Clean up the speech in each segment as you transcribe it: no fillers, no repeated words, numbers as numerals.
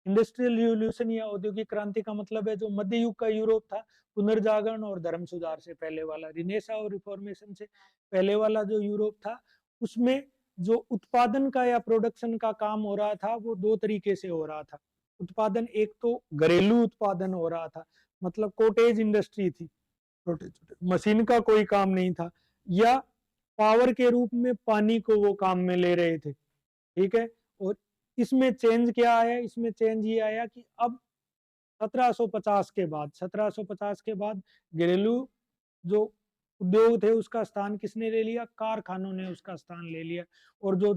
Industrial revolution या औद्योगिक क्रांति का मतलब है जो मध्य युग का यूरोप था, पुनर्जागरण और धर्म सुधार से पहले वाला, रिनेसा और रिफॉर्मेशन से पहले वाला जो यूरोप था, उसमें जो उत्पादन का या प्रोडक्शन का काम हो रहा था वो दो तरीके से हो रहा था। उत्पादन एक तो घरेलू उत्पादन हो रहा था, मतलब कोटेज इंडस्ट्री थी, छोटे छोटे मशीन का कोई काम नहीं था, या पावर के रूप में पानी को वो काम में ले रहे थे। ठीक है। और इसमें चेंज क्या आया, इसमें चेंज ये आया कि अब 1750 के बाद घरेलू जो उद्योग थे उसका स्थान किसने ले लिया, कारखानों ने उसका स्थान ले लिया। और जो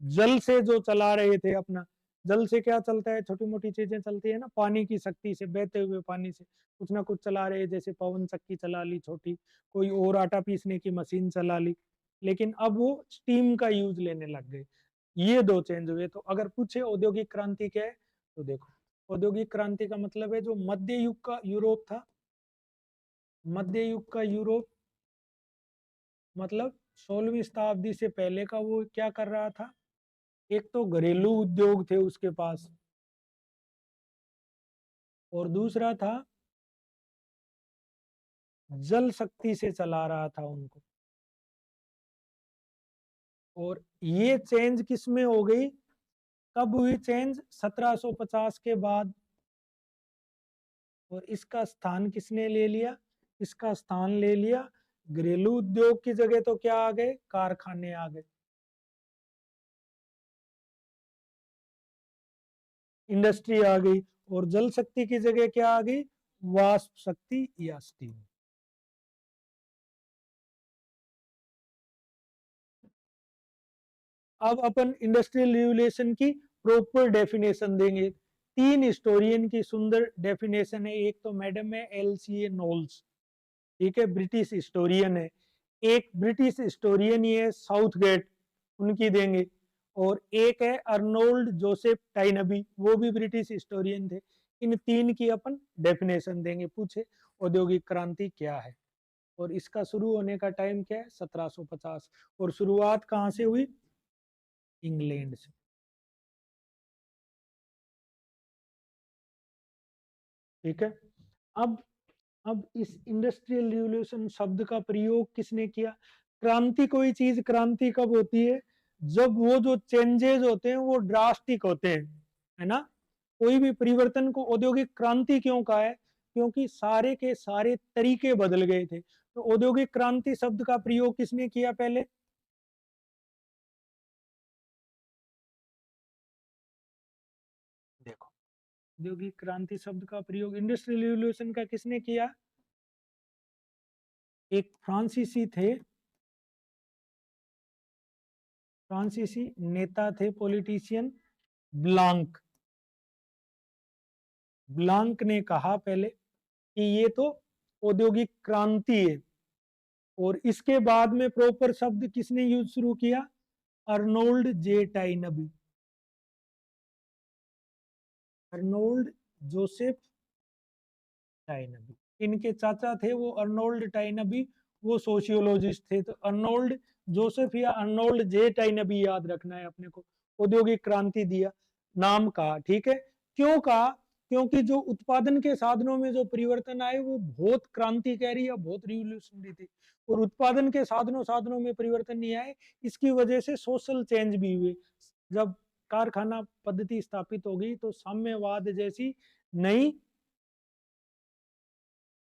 जल से जो चला रहे थे अपना, जल से क्या चलता है, छोटी मोटी चीजें चलती है ना, पानी की शक्ति से, बहते हुए पानी से कुछ ना कुछ चला रहे, जैसे पवन चक्की चला ली छोटी, कोई और आटा पीसने की मशीन चला ली, लेकिन अब वो स्टीम का यूज लेने लग गए। ये दो चेंज हुए। तो अगर पूछे औद्योगिक क्रांति क्या है, तो देखो, औद्योगिक क्रांति का मतलब है जो मध्य युग का यूरोप था, मध्य युग का यूरोप मतलब 16वीं शताब्दी से पहले का, वो क्या कर रहा था, एक तो घरेलू उद्योग थे उसके पास, और दूसरा था जल शक्ति से चला रहा था उनको। और ये चेंज किस में हो गई, कब हुई चेंज, 1750 के बाद। और इसका स्थान किसने ले लिया, इसका स्थान ले लिया घरेलू उद्योग की जगह, तो क्या आ गए, कारखाने आ गए, इंडस्ट्री आ गई। और जल शक्ति की जगह क्या आ गई, वाष्प शक्ति या स्टीम। अब अपन इंडस्ट्रियल रिवोल्यूशन की प्रॉपर डेफिनेशन देंगे। तीन हिस्टोरियन की सुंदर डेफिनेशन है। एक तो मैडम है LCA नोल्स, ठीक है, ब्रिटिश हिस्टोरियन है। एक ब्रिटिश हिस्टोरियन ही है साउथगेट, उनकी देंगे। और एक है अर्नोल्ड जोसेफ टाइनबी, वो भी ब्रिटिश हिस्टोरियन थे। इन तीन की अपन डेफिनेशन देंगे। पूछे औद्योगिक क्रांति क्या है, और इसका शुरू होने का टाइम क्या है, 1750। और शुरुआत कहाँ से हुई, इंग्लैंड से। ठीक है। अब अब इस इंडस्ट्रियल रिवॉल्यूशन शब्द का प्रयोग किसने किया, क्रांति, कोई चीज क्रांति कब होती है, जब वो जो चेंजेस होते हैं वो ड्रास्टिक होते हैं, है ना। कोई भी परिवर्तन को औद्योगिक क्रांति क्यों कहा है, क्योंकि सारे के सारे तरीके बदल गए थे। तो औद्योगिक क्रांति शब्द का प्रयोग किसने किया पहले, देखो, औद्योगिक क्रांति शब्द का प्रयोग इंडस्ट्रियल रिवॉल्यूशन का किसने किया, एक फ्रांसीसी थे, फ्रांसीसी नेता थे, पॉलिटिशियन, ब्लांक। ब्लांक ने कहा पहले कि ये तो औद्योगिक क्रांति है। और इसके बाद में प्रॉपर शब्द किसने यूज शुरू किया, अर्नोल्ड जे टाइनबी, अर्नोल्ड जोसेफ टाइनबी। इनके चाचा थे वो अर्नोल्ड टाइनबी, वो सोशियोलॉजिस्ट थे। तो अर्नोल्ड जोसेफ या अर्नोल्ड जे टाइनबी याद रखना है अपने को। औद्योगिक क्रांति दिया, नाम कहा, ठीक है। क्यों कहा, क्योंकि जो उत्पादन के साधनों में जो परिवर्तन आए वो बहुत क्रांतिकारी या बहुत रिवोल्यूशनरी थे। और उत्पादन के साधनों साधनों में परिवर्तन नहीं आए, इसकी वजह से सोशल चेंज भी हुए। जब कारखाना पद्धति स्थापित हो गई तो साम्यवाद जैसी नई,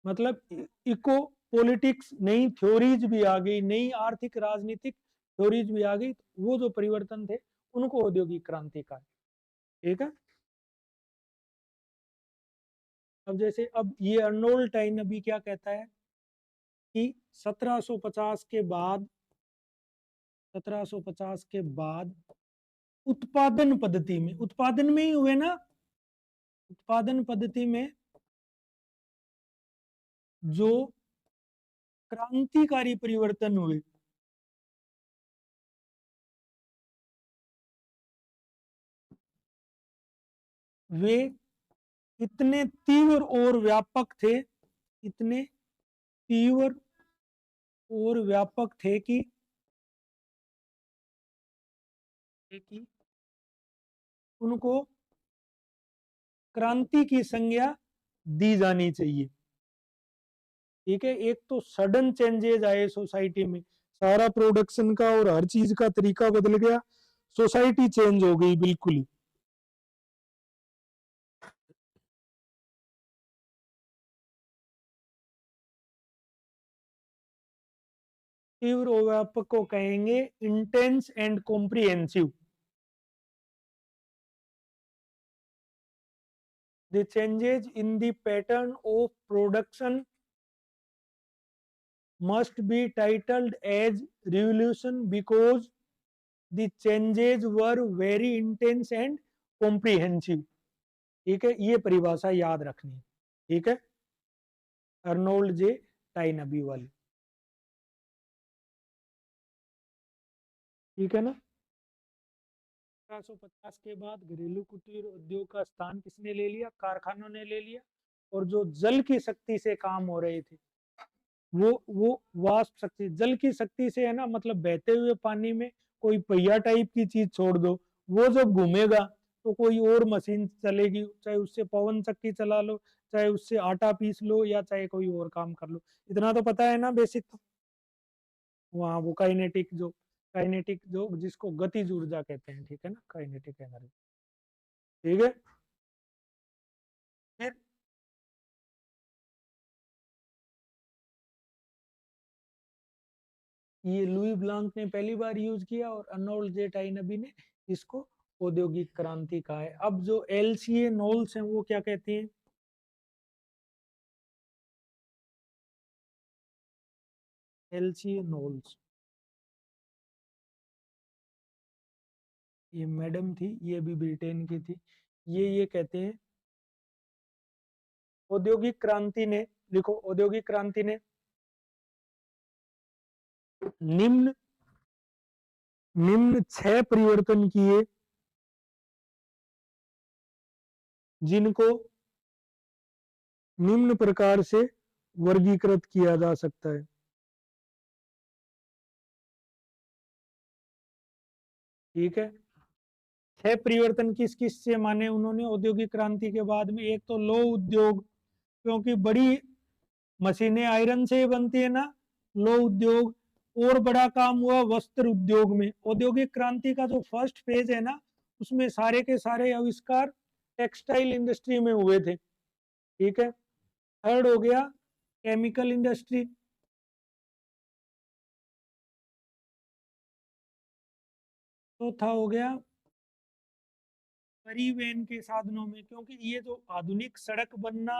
मतलब इको पॉलिटिक्स, नई थ्योरीज भी आ गई, नई आर्थिक राजनीतिक थ्योरीज भी आ गई। वो जो परिवर्तन थे उनको औद्योगिक क्रांति का, ठीक है। अब जैसे अब ये अर्नोल्ड टाइन अभी क्या कहता है कि 1750 के बाद, 1750 के बाद उत्पादन पद्धति में, उत्पादन में ही हुए ना, उत्पादन पद्धति में जो क्रांतिकारी परिवर्तन हुए, वे इतने तीव्र और व्यापक थे, इतने तीव्र और व्यापक थे कि उनको क्रांति की संज्ञा दी जानी चाहिए। ठीक है, एक तो सडन चेंजेस आए सोसाइटी में, सारा प्रोडक्शन का और हर चीज का तरीका बदल गया, सोसाइटी चेंज हो गई बिल्कुल ही। तीव्र और व्यापक को कहेंगे intense and comprehensive. The changes in the pattern of production must be titled as revolution because the changes were very intense and comprehensive। ठीक है, ये परिभाषा याद रखनी है। ठीक है, अर्नोल्ड जे टाइनबी वाली। ठीक है ना। 1850 के बाद घरेलू कुटीर उद्योग का स्थान किसने ले लिया? कारखानों ने ले लिया। और जो जल की शक्ति से काम हो रहे थे, वो वाष्प शक्ति, जल की शक्ति से है ना, मतलब बहते हुए पानी में कोई पहिया टाइप की चीज छोड़ दो, वो जब घूमेगा तो कोई और मशीन चलेगी, चाहे उससे पवन चक्की चला लो, चाहे उससे आटा पीस लो, या चाहे कोई और काम कर लो। इतना तो पता है ना बेसिक। तो वहाँ वो काइनेटिक जो जिसको गतिज ऊर्जा कहते हैं। ठीक है ना, काइनेटिक एनर्जी। ठीक है, फिर ये लुई ब्लांक ने पहली बार यूज किया और अर्नोल्ड जे टाइनबी ने इसको औद्योगिक क्रांति कहा है। अब जो एलसीए नोल्स हैं वो क्या कहते हैं? एलसीए नोल्स, ये मैडम थी, ये भी ब्रिटेन की थी। ये कहते हैं औद्योगिक क्रांति ने, देखो औद्योगिक क्रांति ने निम्न निम्न 6 परिवर्तन किए जिनको निम्न प्रकार से वर्गीकृत किया जा सकता है। ठीक है, 6 परिवर्तन किस किस से माने उन्होंने औद्योगिक क्रांति के बाद में? एक तो लौह उद्योग, क्योंकि बड़ी मशीनें आयरन से बनती है ना, लौह उद्योग। और बड़ा काम हुआ वस्त्र उद्योग में। औद्योगिक क्रांति का जो फर्स्ट फेज है ना, उसमें सारे के सारे आविष्कार टेक्सटाइल इंडस्ट्री में हुए थे। ठीक है, थर्ड हो गया केमिकल इंडस्ट्री। चौथा हो गया परिवहन के साधनों में, क्योंकि ये जो आधुनिक सड़क बनना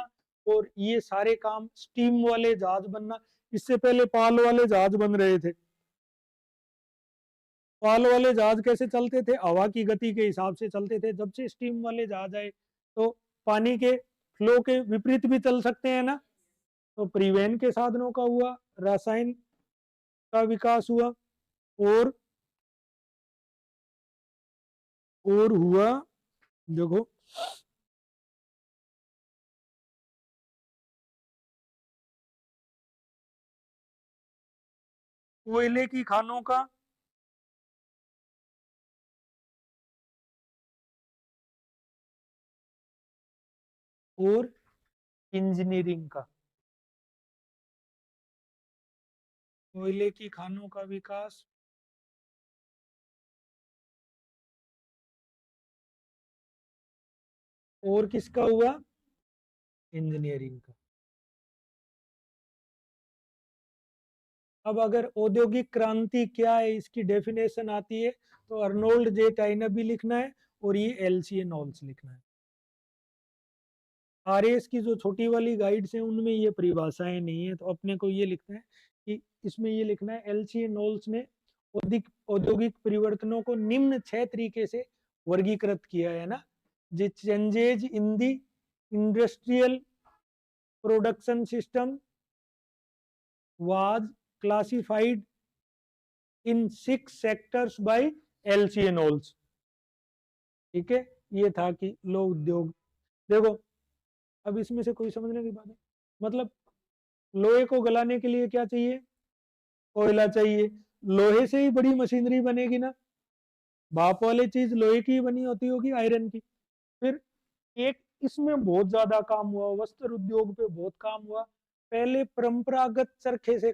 और ये सारे काम, स्टीम वाले जहाज बनना, इससे पहले पाल वाले जहाज बन रहे थे। पाल वाले जहाज कैसे चलते थे? हवा की गति के हिसाब से चलते थे। जब से स्टीम वाले जहाज आए तो पानी के फ्लो के विपरीत भी चल सकते हैं ना। तो परिवहन के साधनों का हुआ, रसायन का विकास हुआ, और हुआ, देखो कोयले की खानों का, और इंजीनियरिंग का। कोयले की खानों का विकास, और किसका हुआ? इंजीनियरिंग का। अब अगर औद्योगिक क्रांति क्या है, इसकी डेफिनेशन आती है तो अर्नोल्ड जे टाइनबी लिखना है और ये एलसीए नॉल्स लिखना है। आरएस की जो छोटी वाली गाइड्स हैं उनमें ये परिभाषाएं नहीं है, तो अपने को ये लिखना है कि इसमें ये लिखना है एलसीए नॉल्स ने औद्योगिक परिवर्तनों को निम्न 6 तरीके से वर्गीकृत किया है ना। the changes in the industrial production system was classified in 6 sectors by LCA Knowles। ठीक है, ये था कि लौह उद्योग। देखो अब इसमें से कोई समझने की बात है, मतलब लोहे को गलाने के लिए क्या चाहिए? कोयला चाहिए। लोहे से ही बड़ी मशीनरी बनेगी ना, भाप वाली चीज लोहे की बनी होती होगी, आयरन की। फिर एक इसमें बहुत ज्यादा काम हुआ, वस्त्र उद्योग पे बहुत काम हुआ। पहले परंपरागत चरखे से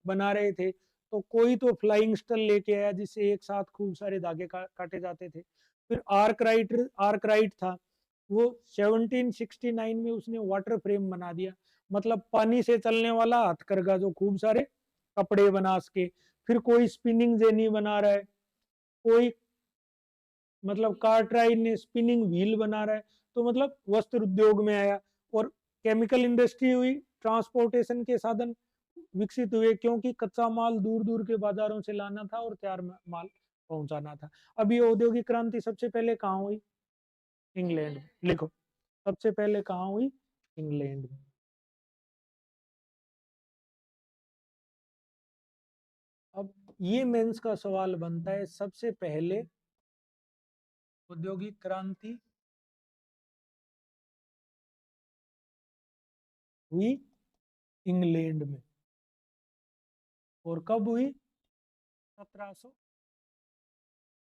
बना रहे थे, तो कोई तो फ्लाइंग स्टल लेके आया जिससे एक साथ खूब सारे धागे काटे जाते थे। फिर आर्कराइट था, वो 1769 में उसने वाटर फ्रेम बना दिया, मतलब पानी से चलने वाला हथकरघा जो खूब सारे कपड़े बना सके। फिर कोई स्पिनिंग जेनी बना रहा है, कोई मतलब कार्टराइट ने स्पिनिंग व्हील बना रहा है। तो मतलब वस्त्र उद्योग में आया। और केमिकल इंडस्ट्री हुई, ट्रांसपोर्टेशन के साधन विकसित हुए, क्योंकि कच्चा माल दूर दूर के बाजारों से लाना था और तैयार माल पहुंचाना था। अब ये औद्योगिक क्रांति सबसे पहले कहाँ हुई? इंग्लैंड में। लिखो, सबसे पहले कहाँ हुई? इंग्लैंड में। अब ये मेंस का सवाल बनता है, सबसे पहले औद्योगिक क्रांति हुई इंग्लैंड में, और कब हुई? 1700।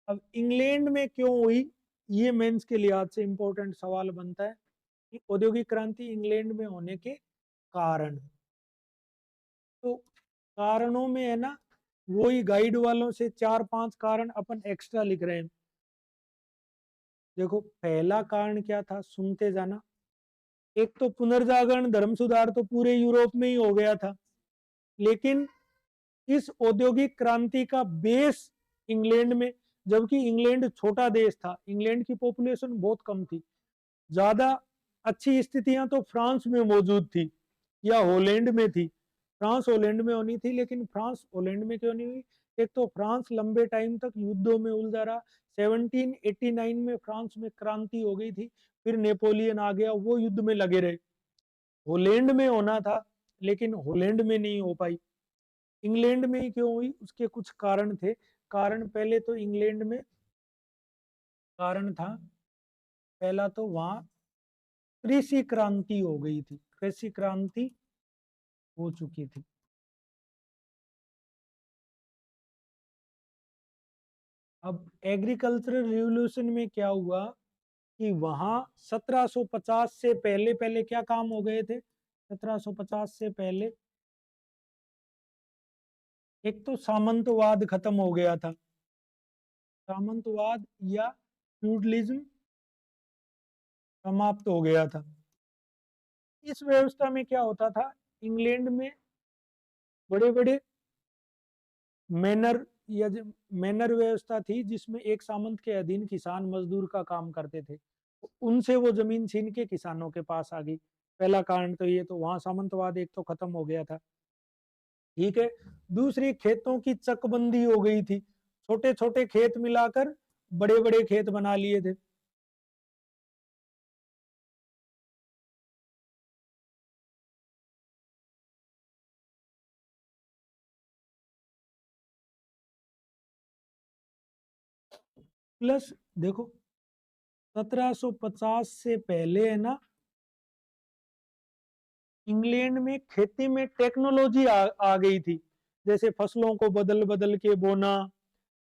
अब इंग्लैंड में क्यों हुई, ये मेंस के लिहाज से इंपॉर्टेंट सवाल बनता है कि औद्योगिक क्रांति इंग्लैंड में होने के कारण। तो कारणों में है ना, वही गाइड वालों से 4-5 कारण अपन एक्स्ट्रा लिख रहे हैं। देखो, पहला कारण क्या था, सुनते जाना। एक तो पुनर्जागरण धर्म सुधार तो पूरे यूरोप में ही हो गया था, लेकिन इस औद्योगिक क्रांति का बेस इंग्लैंड में, जबकि इंग्लैंड छोटा देश था, इंग्लैंड की पॉपुलेशन बहुत कम थी। ज्यादा अच्छी स्थितियां तो फ्रांस में मौजूद थी या हॉलैंड में थी। फ्रांस हॉलैंड में होनी थी, लेकिन फ्रांस हॉलैंड में क्यों नहीं हुई? एक तो फ्रांस लंबे टाइम तक युद्धों में उलझा रहा। 1789 में फ्रांस में क्रांति हो गई थी, फिर नेपोलियन आ गया, वो युद्ध में लगे रहे। हॉलैंड में होना था, लेकिन हॉलैंड में नहीं हो पाई। इंग्लैंड में ही क्यों हुई, उसके कुछ कारण थे। कारण, पहले तो इंग्लैंड में कारण था, पहला तो वहां कृषि क्रांति हो गई थी, कृषि क्रांति हो चुकी थी। अब एग्रीकल्चरल रिवॉल्यूशन में क्या हुआ कि वहां 1750 से पहले पहले क्या काम हो गए थे? 1750 से पहले एक तो सामंतवाद खत्म हो गया था, सामंतवाद या फ्यूडलिज्म समाप्त हो गया था। इस व्यवस्था में क्या होता था, इंग्लैंड में बड़े बड़े मैनर या मैनर व्यवस्था थी, जिसमें एक सामंत के अधीन किसान मजदूर का काम करते थे। उनसे वो जमीन छीन के किसानों के पास आ गई। पहला कारण तो ये, तो वहां सामंतवाद एक तो खत्म हो गया था। ठीक है। दूसरी, खेतों की चकबंदी हो गई थी, छोटे छोटे खेत मिलाकर बड़े बड़े खेत बना लिए थे। प्लस देखो, 1750 से पहले है ना, इंग्लैंड में खेती में टेक्नोलॉजी आ गई थी। जैसे फसलों को बदल बदल के बोना,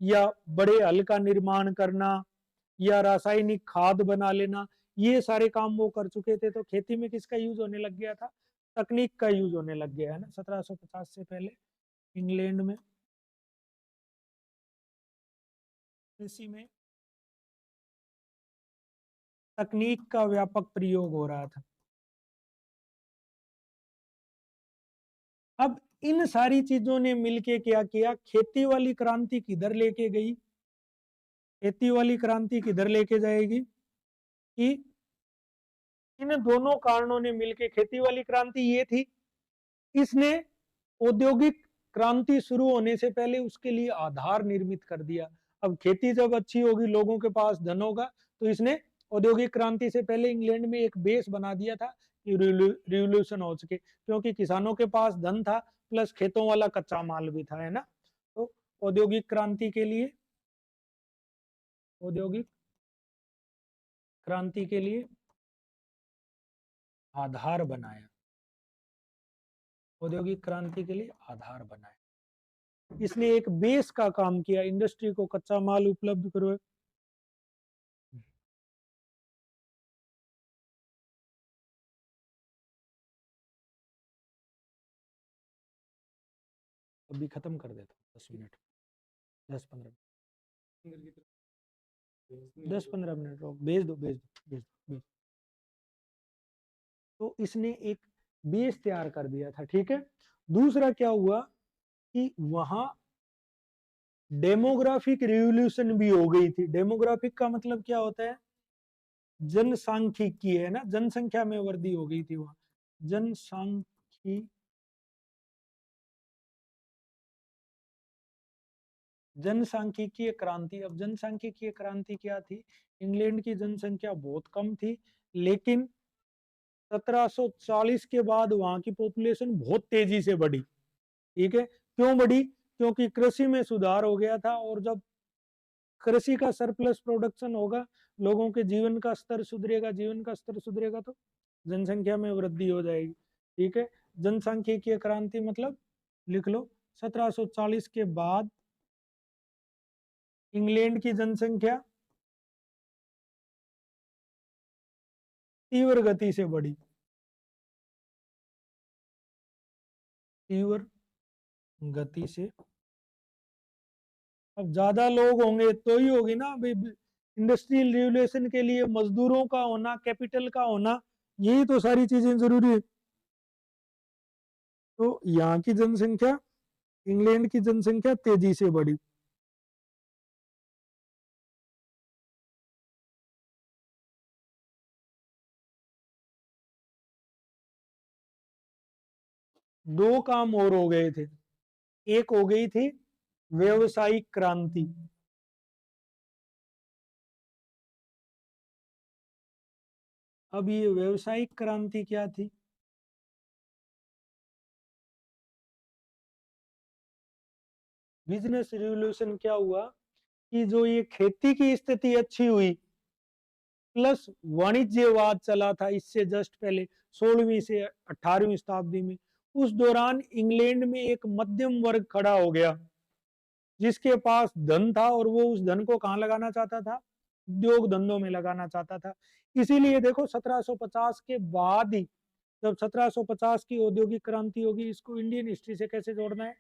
या बड़े हल का निर्माण करना, या रासायनिक खाद बना लेना, ये सारे काम वो कर चुके थे। तो खेती में किसका यूज होने लग गया था? तकनीक का यूज होने लग गया है ना, 1750 से पहले इंग्लैंड में कृषि में तकनीक का व्यापक प्रयोग हो रहा था। अब इन सारी चीजों ने मिलके क्या किया, खेती वाली क्रांति किधर लेके गई? खेती वाली क्रांति किधर लेके जाएगी कि इन दोनों कारणों ने मिलके, खेती वाली क्रांति ये थी, इसने औद्योगिक क्रांति शुरू होने से पहले उसके लिए आधार निर्मित कर दिया। अब खेती जब अच्छी होगी, लोगों के पास धन होगा, तो इसने औद्योगिक क्रांति से पहले इंग्लैंड में एक बेस बना दिया था कि रिवोल्यूशन हो सके, क्योंकि किसानों के पास धन था, प्लस खेतों वाला कच्चा माल भी था, है ना। तो औद्योगिक क्रांति के लिए, औद्योगिक क्रांति के लिए आधार बनाया, औद्योगिक क्रांति के लिए आधार बनाया। इसने एक बेस का काम किया, इंडस्ट्री को कच्चा माल उपलब्ध करवाया। अभी खत्म कर देता हूँ 10 मिनट 10-15 10-15 मिनट रोक, भेज दो भेज दो भेज दो भेज। तो इसने एक बेस तैयार कर दिया था, ठीक है। दूसरा क्या हुआ कि वहां डेमोग्राफिक रिवॉल्यूशन भी हो गई थी। डेमोग्राफिक का मतलब क्या होता है, जनसांख्यिकी है ना, जनसंख्या में वृद्धि हो गई थी वहां, जनसांख्यिकी जनसांख्यिकीय क्रांति। अब जनसांख्यिकीय क्रांति क्या थी, इंग्लैंड की जनसंख्या बहुत कम थी, लेकिन 1740 के बाद वहां की पॉपुलेशन बहुत तेजी से बढ़ी, ठीक है। क्यों बढ़ी, क्योंकि कृषि में सुधार हो गया था, और जब कृषि का सरप्लस प्रोडक्शन होगा, लोगों के जीवन का स्तर सुधरेगा, जीवन का स्तर सुधरेगा तो जनसंख्या में वृद्धि हो जाएगी, ठीक है। जनसांख्यिकीय क्रांति मतलब लिख लो, 1740 के बाद इंग्लैंड की जनसंख्या तीव्र गति से बढ़ी, तीव्र गति से। अब ज्यादा लोग होंगे तो ही होगी ना भाई, इंडस्ट्रियल रिवोल्यूशन के लिए मजदूरों का होना, कैपिटल का होना, यही तो सारी चीजें जरूरी है। तो यहाँ की जनसंख्या, इंग्लैंड की जनसंख्या तेजी से बढ़ी। दो काम और हो गए थे, एक हो गई थी व्यवसायिक क्रांति। अब ये व्यवसायिक क्रांति क्या थी, बिजनेस रिवोल्यूशन क्या हुआ कि जो ये खेती की स्थिति अच्छी हुई, प्लस वाणिज्यवाद चला था इससे जस्ट पहले 16वीं से 18वीं शताब्दी में, उस दौरान इंग्लैंड में एक मध्यम वर्ग खड़ा हो गया, जिसके पास धन था, और वो उस धन को कहाँ लगाना चाहता था, उद्योग धंधों में लगाना चाहता था। इसीलिए देखो 1750 के बाद ही, जब 1750 की औद्योगिक क्रांति होगी, इसको इंडियन हिस्ट्री से कैसे जोड़ना है,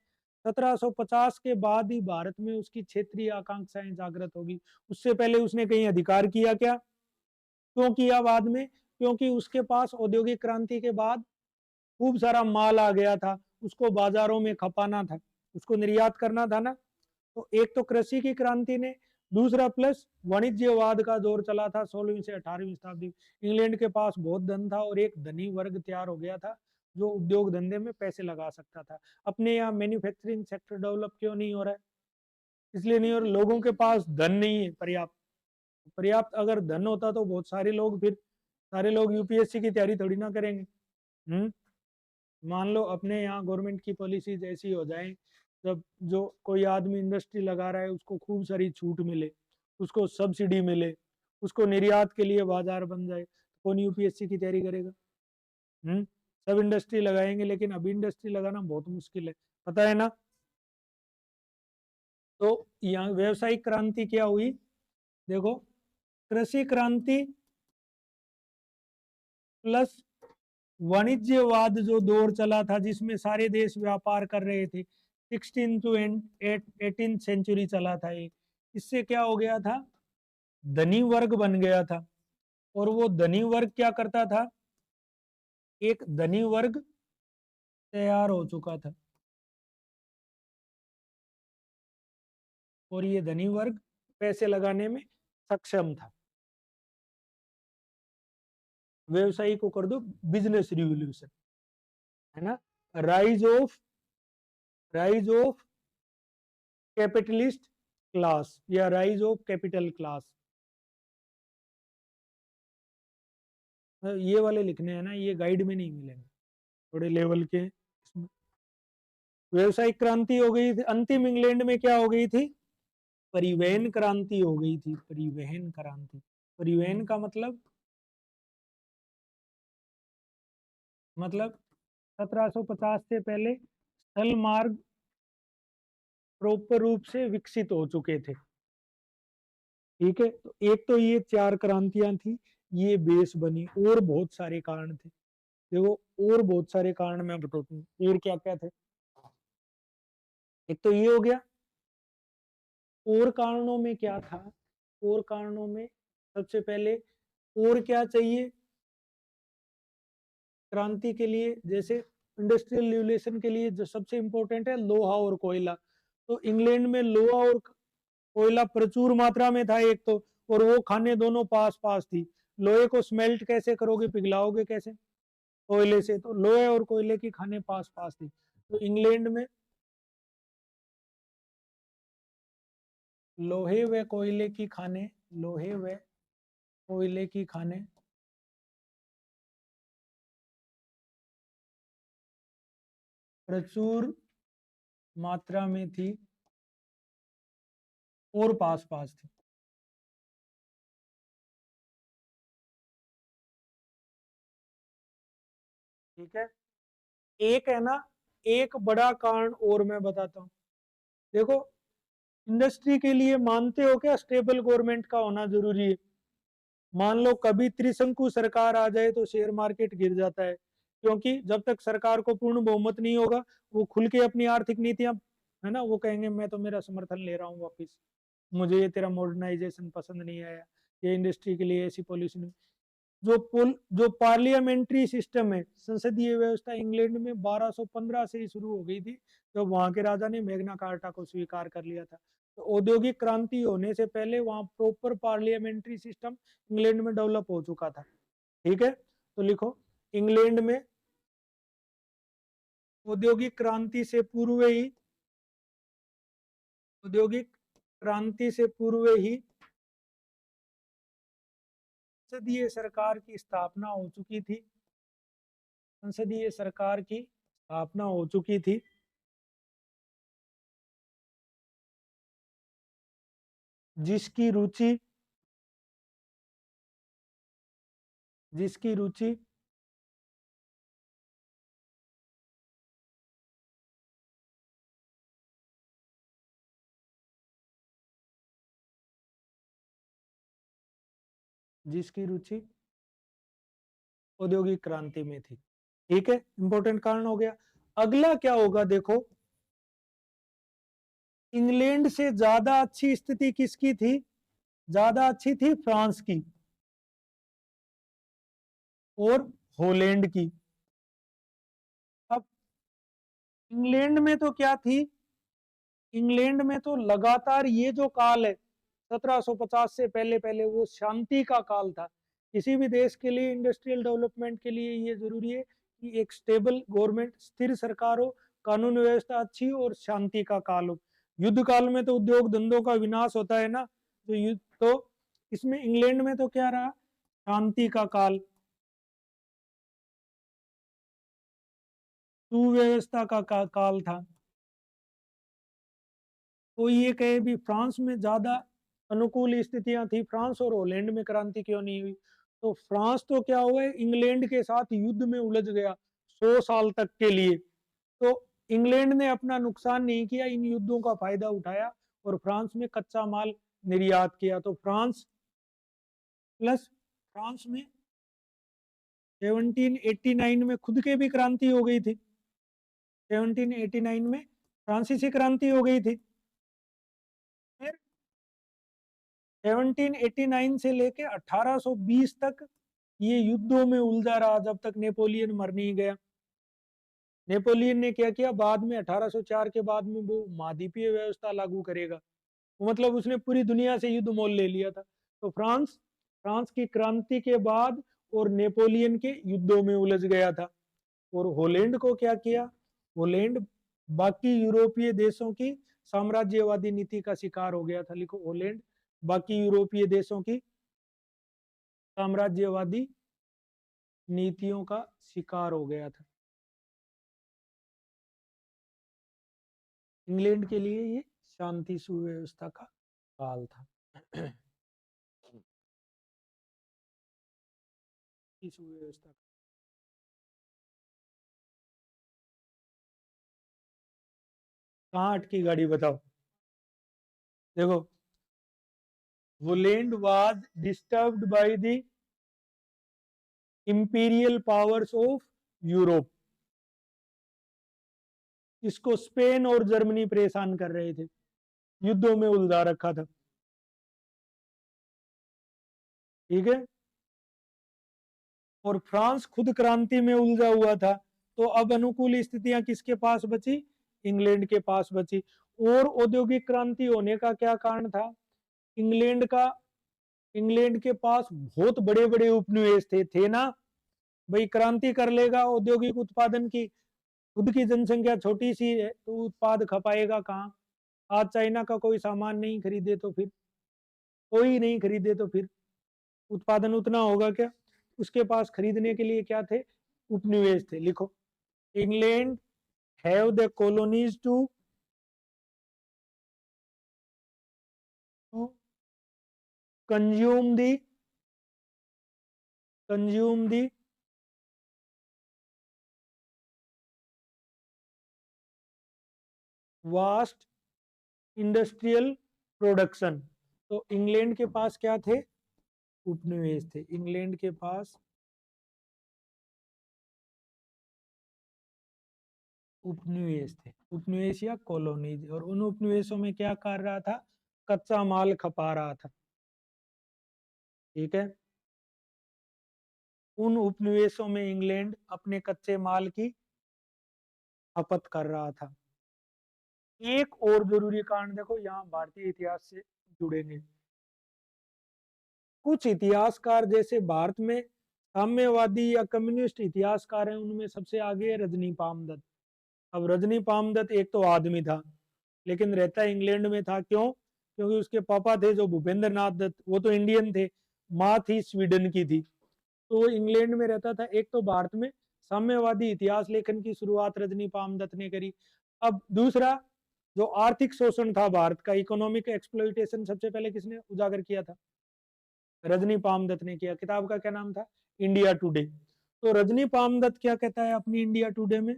1750 के बाद ही भारत में उसकी क्षेत्रीय आकांक्षाएं जागृत होगी। उससे पहले उसने कहीं अधिकार किया क्या, क्यों किया बाद में, क्योंकि उसके पास औद्योगिक क्रांति के बाद खूब सारा माल आ गया था, उसको बाजारों में खपाना था, उसको निर्यात करना था ना। तो एक तो कृषि की क्रांति ने, दूसरा प्लस वाणिज्यवाद का दौर चला था 16वीं से 18वीं शताब्दी। इंग्लैंड के पास बहुत धन था, और एक धनी वर्ग तैयार हो गया था जो उद्योग धंधे में पैसे लगा सकता था। अपने यहाँ मैन्युफैक्चरिंग सेक्टर डेवलप क्यों नहीं हो रहा है, इसलिए नहीं हो रहा, लोगों के पास धन नहीं है पर्याप्त। पर्याप्त अगर धन होता तो बहुत सारे लोग, फिर सारे लोग यूपीएससी की तैयारी थोड़ी ना करेंगे। मान लो अपने यहाँ गवर्नमेंट की पॉलिसीज ऐसी हो जाए, जब जो कोई आदमी इंडस्ट्री लगा रहा है उसको खूब सारी छूट मिले, उसको सब्सिडी मिले, उसको निर्यात के लिए बाजार बन जाए, कौन यूपीएससी की तैयारी करेगा। सब इंडस्ट्री लगाएंगे, लेकिन अभी इंडस्ट्री लगाना बहुत मुश्किल है, पता है ना। तो यहाँ व्यवसायिक क्रांति क्या हुई, देखो, कृषि क्रांति प्लस वाणिज्यवाद जो दौर चला था, जिसमें सारे देश व्यापार कर रहे थे, 16 टू 18 सेंचुरी चला था ये। इससे क्या हो गया था, धनी वर्ग बन गया था, और वो धनी वर्ग क्या करता था, एक धनी वर्ग तैयार हो चुका था, और ये धनी वर्ग पैसे लगाने में सक्षम था। व्यवसायी को कर दो बिजनेस रिवोल्यूशन, है ना, राइज ऑफ कैपिटलिस्ट क्लास या राइज ऑफ कैपिटल क्लास। ये वाले लिखने हैं ना, ये गाइड में नहीं मिलेंगे, थोड़े लेवल के इसमें। व्यवसायिक क्रांति हो गई थी, अंतिम इंग्लैंड में क्या हो गई थी, परिवहन क्रांति हो गई थी, परिवहन क्रांति। परिवहन का मतलब 1750 से पहले स्थल मार्ग प्रॉपर रूप से विकसित हो चुके थे, ठीक है। तो एक तो ये 4 क्रांतियां थी, ये बेस बनी, और बहुत सारे कारण थे, देखो और बहुत सारे कारण मैं बताता हूँ और क्या क्या थे। एक तो ये हो गया। और कारणों में क्या था, और कारणों में सबसे पहले और क्या चाहिए क्रांति के लिए, जैसे इंडस्ट्रियल रिवोल्यूशन के लिए जो सबसे इंपॉर्टेंट है लोहा और कोयला। तो इंग्लैंड में लोहा और कोयला प्रचुर मात्रा में था एक तो, और वो खाने दोनों पास पास थी। लोहे को स्मेल्ट कैसे करोगे, पिघलाओगे कैसे, कोयले से। तो लोहे और कोयले की खाने पास पास थी। तो इंग्लैंड में लोहे व कोयले की खाने, लोहे व कोयले की खाने प्रचुर मात्रा में थी और पास पास थी। ठीक है। एक है ना, एक बड़ा कारण और मैं बताता हूँ। देखो, इंडस्ट्री के लिए मानते हो क्या स्टेबल गवर्नमेंट का होना जरूरी है। मान लो कभी त्रिशंकु सरकार आ जाए तो शेयर मार्केट गिर जाता है, क्योंकि जब तक सरकार को पूर्ण बहुमत नहीं होगा, वो खुल के अपनी आर्थिक नीतियां, है ना, वो कहेंगे मैं तो मेरा समर्थन ले रहा हूँ वापिस, मुझे ये तेरा मॉडर्नाइजेशन पसंद नहीं आया, ये इंडस्ट्री के लिए ऐसी पॉलिसी नहीं। जो पार्लियामेंट्री सिस्टम है, संसदीय व्यवस्था, इंग्लैंड में 1215 से ही शुरू हो गई थी, जब वहां के राजा ने मैग्ना कार्टा को स्वीकार कर लिया था। तो औद्योगिक क्रांति होने से पहले वहां प्रॉपर पार्लियामेंट्री सिस्टम इंग्लैंड में डेवलप हो चुका था। ठीक है, तो लिखो, इंग्लैंड में औद्योगिक क्रांति से पूर्व ही, औद्योगिक क्रांति से पूर्व ही संसदीय सरकार की स्थापना हो चुकी थी, संसदीय सरकार की स्थापना हो चुकी थी, जिसकी रुचि, जिसकी रुचि जिसकी रुचि औद्योगिक क्रांति में थी। ठीक है, इंपॉर्टेंट कारण हो गया। अगला क्या होगा देखो, इंग्लैंड से ज्यादा अच्छी स्थिति किसकी थी, ज्यादा अच्छी थी फ्रांस की और हॉलैंड की। अब इंग्लैंड में तो क्या थी, इंग्लैंड में तो लगातार ये जो काल है 1750 से पहले पहले, वो शांति का काल था। किसी भी देश के लिए इंडस्ट्रियल डेवलपमेंट के लिए ये जरूरी है कि एक स्टेबल गवर्नमेंट, स्थिर सरकार हो, कानून व्यवस्था अच्छी और शांति का काल हो। युद्ध काल में तो उद्योग धंधों का विनाश होता है ना, तो युद्ध, तो इसमें इंग्लैंड में तो क्या रहा, शांति का काल, सुव्यवस्था का काल था। तो ये कहे भी फ्रांस में ज्यादा अनुकूल स्थितियां थी, फ्रांस और हॉलैंड में क्रांति क्यों नहीं हुई। तो फ्रांस तो क्या हुआ है, इंग्लैंड के साथ युद्ध में उलझ गया 100 साल तक के लिए। तो इंग्लैंड ने अपना नुकसान नहीं किया, इन युद्धों का फायदा उठाया और फ्रांस में कच्चा माल निर्यात किया। तो फ्रांस प्लस, फ्रांस में 1789 में खुद के भी क्रांति हो गई थी, 1789 में फ्रांसीसी क्रांति हो गई थी। फिर 1789 से लेके 1820 तक ये युद्धों में उलझा रहा, जब तक नेपोलियन मर नहीं गया। नेपोलियन ने क्या किया बाद में, 1804 के बाद में वो महाद्वीपीय व्यवस्था लागू करेगा, मतलब उसने पूरी दुनिया से युद्ध मोल ले लिया था। तो फ्रांस, फ्रांस की क्रांति के बाद और नेपोलियन के युद्धों में उलझ गया था। और हॉलैंड को क्या किया, हॉलैंड बाकी यूरोपीय देशों की साम्राज्यवादी नीति का शिकार हो गया था। लिखो, हॉलैंड बाकी यूरोपीय देशों की साम्राज्यवादी नीतियों का शिकार हो गया था। इंग्लैंड के लिए ये शांति सुव्यवस्था का काल था। सुव्यवस्था, कहाँ अटकी गाड़ी बताओ। देखो, Holland was disturbed by the imperial powers of Europe. इसको स्पेन और जर्मनी परेशान कर रहे थे, युद्धों में उलझा रखा था। ठीक है, और फ्रांस खुद क्रांति में उलझा हुआ था। तो अब अनुकूल स्थितियां किसके पास बची? इंग्लैंड के पास बची। और औद्योगिक क्रांति होने का क्या कारण था? इंग्लैंड का, इंग्लैंड के पास बहुत बड़े बड़े उपनिवेश थे ना भाई। क्रांति कर लेगा औद्योगिक उत्पादन की, खुद की जनसंख्या छोटी सी है तो उत्पाद खपाएगा कहाँ? आज चाइना का कोई सामान नहीं खरीदे तो फिर, कोई नहीं खरीदे तो फिर उत्पादन उतना होगा क्या? उसके पास खरीदने के लिए क्या थे? उपनिवेश थे। लिखो, England have the colonies to consume the vast industrial production. तो इंग्लैंड के पास क्या थे? उपनिवेश थे। इंग्लैंड के पास उपनिवेश थे, उपनिवेश या कॉलोनीज। और उन उपनिवेशों में क्या कर रहा था? कच्चा माल खपा रहा था। ठीक है, उन उपनिवेशों में इंग्लैंड अपने कच्चे माल की खपत कर रहा था। एक और जरूरी कारण देखो, यहाँ भारतीय इतिहास से जुड़ेंगे। कुछ इतिहासकार जैसे भारत में साम्यवादी या कम्युनिस्ट इतिहासकार हैं, उनमें सबसे आगे है रजनी पामदत्त। अब रजनी पामदत्त एक तो आदमी था, लेकिन रहता इंग्लैंड में था। क्यों? क्योंकि उसके पापा थे जो भूपेंद्र नाथ दत्त, वो तो इंडियन थे, माँ थी स्वीडन की थी, तो वो इंग्लैंड में रहता था। एक तो भारत में साम्यवादी इतिहास लेखन की शुरुआत रजनी पामदत्त ने करी। अब दूसरा, जो आर्थिक शोषण था भारत का, इकोनॉमिक एक्सप्लॉइटेशन, सबसे पहले किसने उजागर किया था? रजनी पामदत्त ने किया। किताब का क्या नाम था? India today. तो रजनी पामदत्त क्या कहता है अपनी इंडिया टुडे में?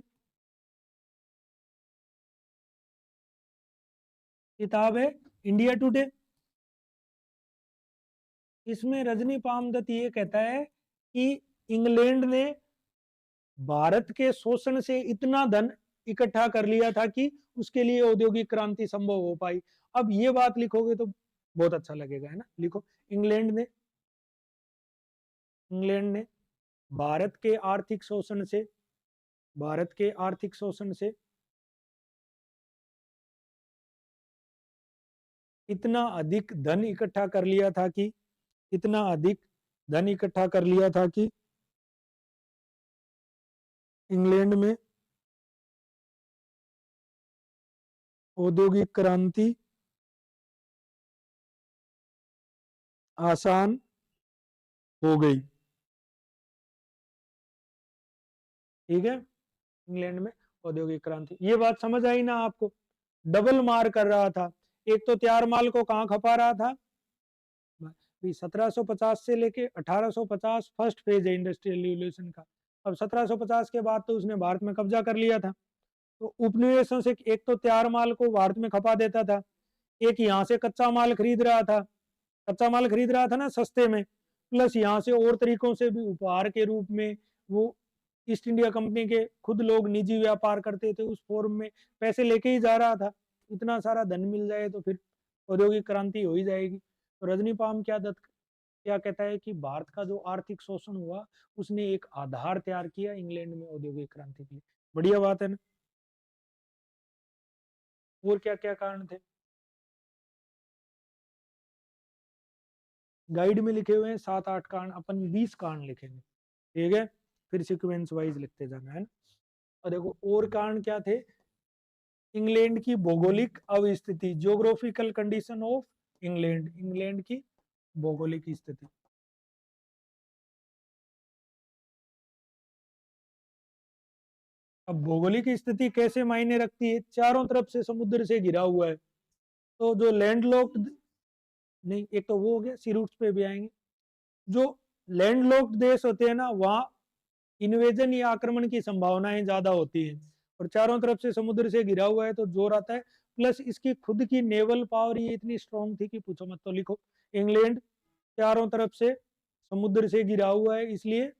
किताब है इंडिया टुडे। इसमें रजनी पामदत्त ये कहता है कि इंग्लैंड ने भारत के शोषण से इतना धन इकट्ठा कर लिया था कि उसके लिए औद्योगिक क्रांति संभव हो पाई। अब ये बात लिखोगे तो बहुत अच्छा लगेगा, है ना? लिखो, इंग्लैंड ने भारत के आर्थिक शोषण से, भारत के आर्थिक शोषण से इतना अधिक धन इकट्ठा कर लिया था कि, इतना अधिक धन इकट्ठा कर लिया था कि इंग्लैंड में औद्योगिक क्रांति आसान हो गई। ठीक है, इंग्लैंड में औद्योगिक क्रांति, ये बात समझ आई ना आपको? डबल मार कर रहा था। एक तो तैयार माल को कहाँ खपा रहा था? 1750 से लेके 1850 फर्स्ट फेज है इंडस्ट्रियल रिवोल्यूशन का। अब 1750 के बाद तो उसने भारत में कब्जा कर लिया था। तो उपनिवेशों से एक तो तैयार माल को भारत में खपा देता था, एक यहाँ से कच्चा माल खरीद रहा था, कच्चा माल खरीद रहा था ना सस्ते में, प्लस यहाँ से और तरीकों से भी उपहार के रूप में वो ईस्ट इंडिया कंपनी के खुद लोग निजी व्यापार करते थे उस फॉर्म में पैसे लेके ही जा रहा था। इतना सारा धन मिल जाए तो फिर औद्योगिक क्रांति हो ही जाएगी। तो रजनी पाम क्या कहता है कि भारत का जो आर्थिक शोषण हुआ उसने एक आधार तैयार किया इंग्लैंड में औद्योगिक क्रांति के लिए। बढ़िया बात है ना? और क्या क्या कारण थे? गाइड में लिखे हुए हैं 7-8 कारण, अपन 20 कारण लिखेंगे। ठीक है, फिर सीक्वेंस वाइज लिखते जाना है ना। और देखो और कारण क्या थे? इंग्लैंड की भौगोलिक अवस्थिति, geographical condition of England, England की भौगोलिक स्थिति। अब भौगोलिक स्थिति कैसे मायने रखती है? चारों तरफ से समुद्र से घिरा हुआ है, तो जो लैंडलॉक्ड, नहीं एक तो वो हो गया, सी रूट्स पे भी आएंगे। जो लैंडलॉक्ड देश होते हैं ना, वहाँ इन्वेजन या आक्रमण की संभावनाएं ज्यादा होती हैं। और चारों तरफ से समुद्र से घिरा हुआ है तो जोर आता है। प्लस इसकी खुद की नेवल पावर ये इतनी स्ट्रांग थी कि पूछो मत। तो लिखो, इंग्लैंड चारों तरफ से समुद्र से घिरा हुआ है, इसलिए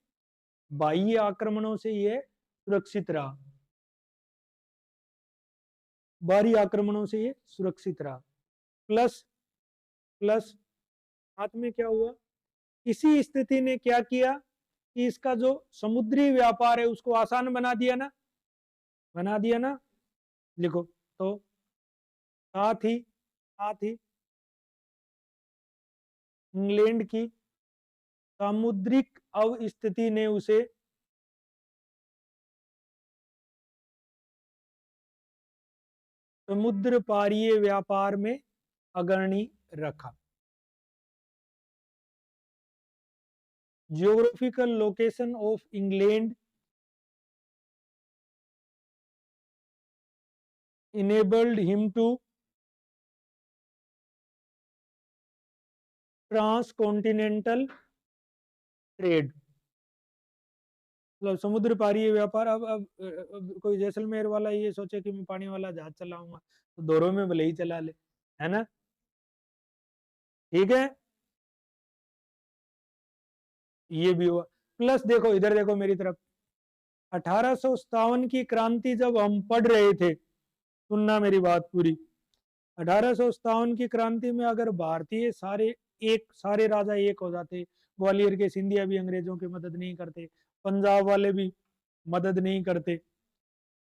बाह्य आक्रमणों से यह सुरक्षित रहा। बाहरी आक्रमणों से ये सुरक्षित रहा। प्लस प्लस हाथ में क्या हुआ, इसी स्थिति ने क्या किया कि इसका जो समुद्री व्यापार है उसको आसान बना दिया ना, बना दिया ना। लिखो तो साथ ही इंग्लैंड की सामुद्रिक अवस्थिति ने उसे समुद्र पारीय व्यापार में अग्रणी रखा। Geographical location of England enabled him to transcontinental trade, मतलब समुद्र पारीय व्यापार। अब कोई जैसलमेर वाला ये सोचे कि मैं पानी वाला जहाज चलाऊंगा तो दोरों में भले ही चला ले, है ना, ठीक है, ये भी हुआ। प्लस देखो इधर देखो मेरी तरफ, 1857 की क्रांति जब हम पढ़ रहे थे, सुनना मेरी बात पूरी, 1857 की क्रांति में अगर भारतीय सारे राजा एक हो जाते, ग्वालियर के सिंधिया भी अंग्रेजों की मदद नहीं करते, पंजाब वाले भी मदद नहीं करते,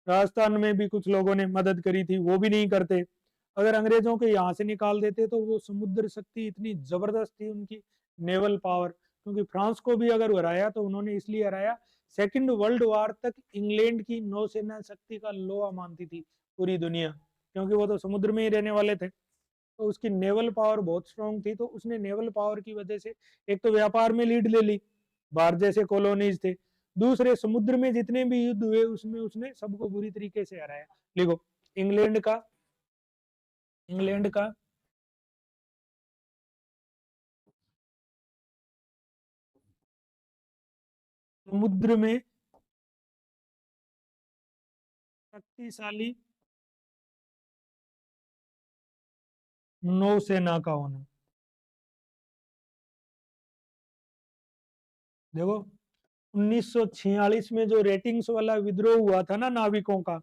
राजस्थान में भी कुछ लोगों ने मदद करी थी वो भी नहीं करते, अगर अंग्रेजों को यहाँ से निकाल देते तो वो समुद्र शक्ति इतनी जबरदस्त थी उनकी, नेवल पावर, क्योंकि फ्रांस को भी अगर हराया तो उन्होंने इसलिए हराया, सेकंड वर्ल्ड वार तक इंग्लैंड की नौसेना शक्ति का लोहा मानती थी पूरी दुनिया, क्योंकि वो तो समुद्र में ही रहने वाले थे, तो उसकी नेवल पावर बहुत स्ट्रांग थी, तो उसने नेवल पावर की वजह से एक तो व्यापार में लीड ले ली, बाहर जैसे कॉलोनीज थे, दूसरे समुद्र में जितने भी युद्ध हुए उसमें उसने सबको बुरी तरीके से हराया। लिखो इंग्लैंड का समुद्र में शक्तिशाली नौसेना का होना। देखो 1946 में जो रेटिंग्स वाला विद्रोह हुआ था ना नाविकों का,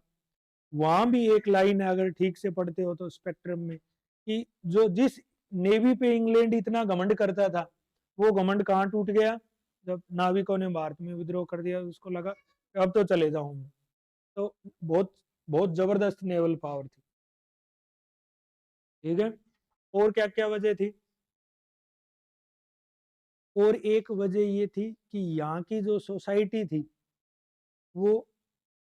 वहां भी एक लाइन है अगर ठीक से पढ़ते हो तो स्पेक्ट्रम में, कि जो जिस नेवी पे इंग्लैंड इतना घमंड करता था वो घमंड कहाँ टूट गया, जब नाविकों ने भारत में विद्रोह कर दिया, उसको लगा अब तो चले जाऊं, तो बहुत बहुत जबरदस्त नेवल पावर थी, ठीक है। और क्या क्या वजह थी, और एक वजह ये थी कि यहाँ की जो सोसाइटी थी वो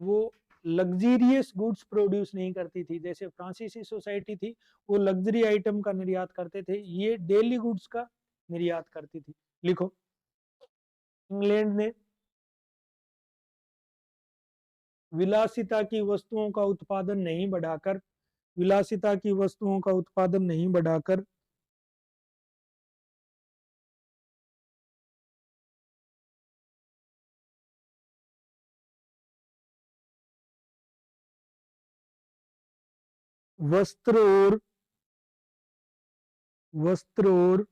वो लग्जीरियस गुड्स प्रोड्यूस नहीं करती थी, जैसे फ्रांसीसी सोसाइटी थी वो लग्जरी आइटम का निर्यात करते थे, ये डेली गुड्स का निर्यात करती थी। लिखो इंग्लैंड ने विलासिता की वस्तुओं का उत्पादन नहीं बढ़ाकर, विलासिता की वस्तुओं का उत्पादन नहीं बढ़ाकर वस्त्र और वस्त्र और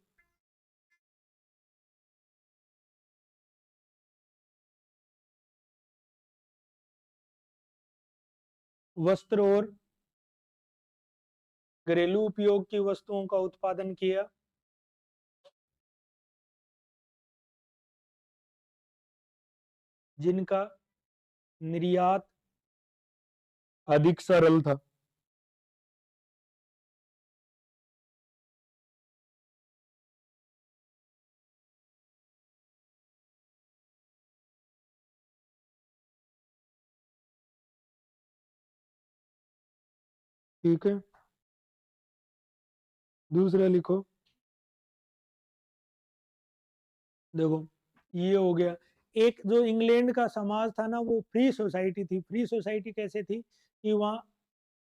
वस्त्र और घरेलू उपयोग की वस्तुओं का उत्पादन किया, जिनका निर्यात अधिक सरल था। ठीक है, दूसरा लिखो, देखो ये हो गया। एक जो इंग्लैंड का समाज था ना वो फ्री सोसाइटी थी, फ्री सोसाइटी कैसे थी कि वहाँ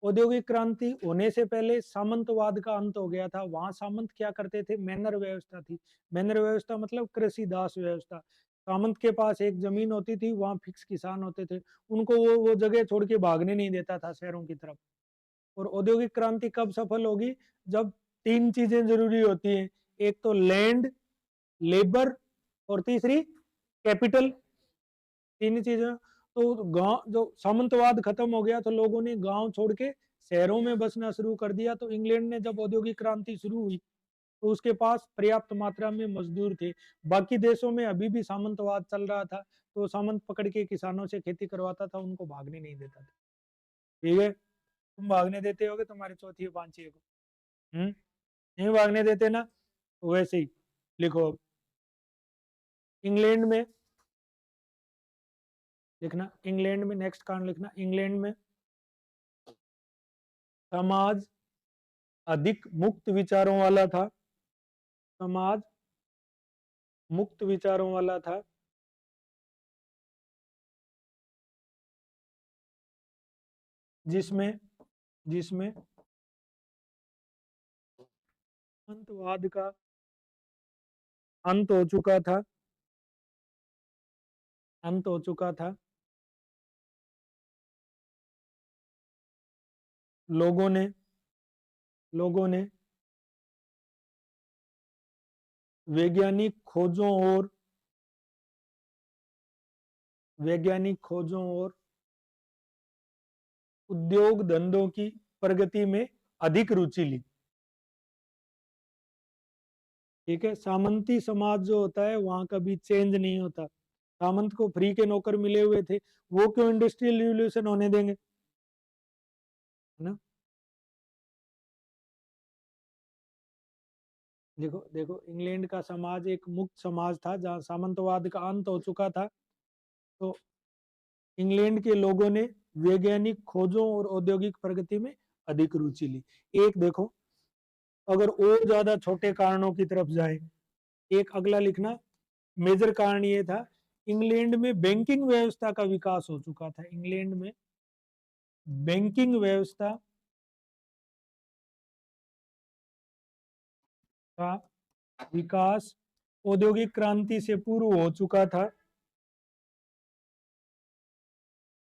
औद्योगिक क्रांति होने से पहले सामंतवाद का अंत हो गया था, वहां सामंत क्या करते थे, मैनर व्यवस्था थी, मैनर व्यवस्था मतलब कृषि दास व्यवस्था, सामंत के पास एक जमीन होती थी, वहां फिक्स किसान होते थे, उनको वो जगह छोड़ के भागने नहीं देता था शहरों की तरफ। और औद्योगिक क्रांति कब सफल होगी, जब तीन चीजें जरूरी होती हैं, एक तो लैंड, लेबर और तीसरी कैपिटल, तीन चीजें। तो गांव जो सामंतवाद खत्म हो गया तो लोगों ने गांव छोड़ के शहरों में बसना शुरू कर दिया। तो इंग्लैंड ने जब औद्योगिक क्रांति शुरू हुई तो उसके पास पर्याप्त मात्रा में मजदूर थे। बाकी देशों में अभी भी सामंतवाद चल रहा था, तो सामंत पकड़ के किसानों से खेती करवाता था, उनको भागने नहीं देता था। ठीक है, तुम भागने देते होगे तुम्हारे चौथी पांचवी को, नहीं भागने देते ना, वैसे ही लिखो। अब इंग्लैंड में लिखना, इंग्लैंड में नेक्स्ट कारण लिखना, इंग्लैंड में समाज अधिक मुक्त विचारों वाला था, समाज मुक्त विचारों वाला था, जिसमें जिसमें अंतवाद का अंत हो चुका था, अंत हो चुका था। लोगों ने वैज्ञानिक खोजों और उद्योग धंधों की प्रगति में अधिक रुचि ली। ठीक है, सामंती समाज जो होता है वहां कभी चेंज नहीं होता। सामंत को फ्री के नौकर मिले हुए थे, वो क्यों इंडस्ट्रियल रिवॉल्यूशन होने देंगे, है ना। देखो देखो, इंग्लैंड का समाज एक मुक्त समाज था जहां सामंतवाद का अंत हो चुका था। तो इंग्लैंड के लोगों ने वैज्ञानिक खोजों और औद्योगिक प्रगति में अधिक रुचि ली। एक देखो, अगर और ज्यादा छोटे कारणों की तरफ जाए, एक अगला लिखना, मेजर कारण ये था, इंग्लैंड में बैंकिंग व्यवस्था का विकास हो चुका था। इंग्लैंड में बैंकिंग व्यवस्था का विकास औद्योगिक क्रांति से पूर्व हो चुका था।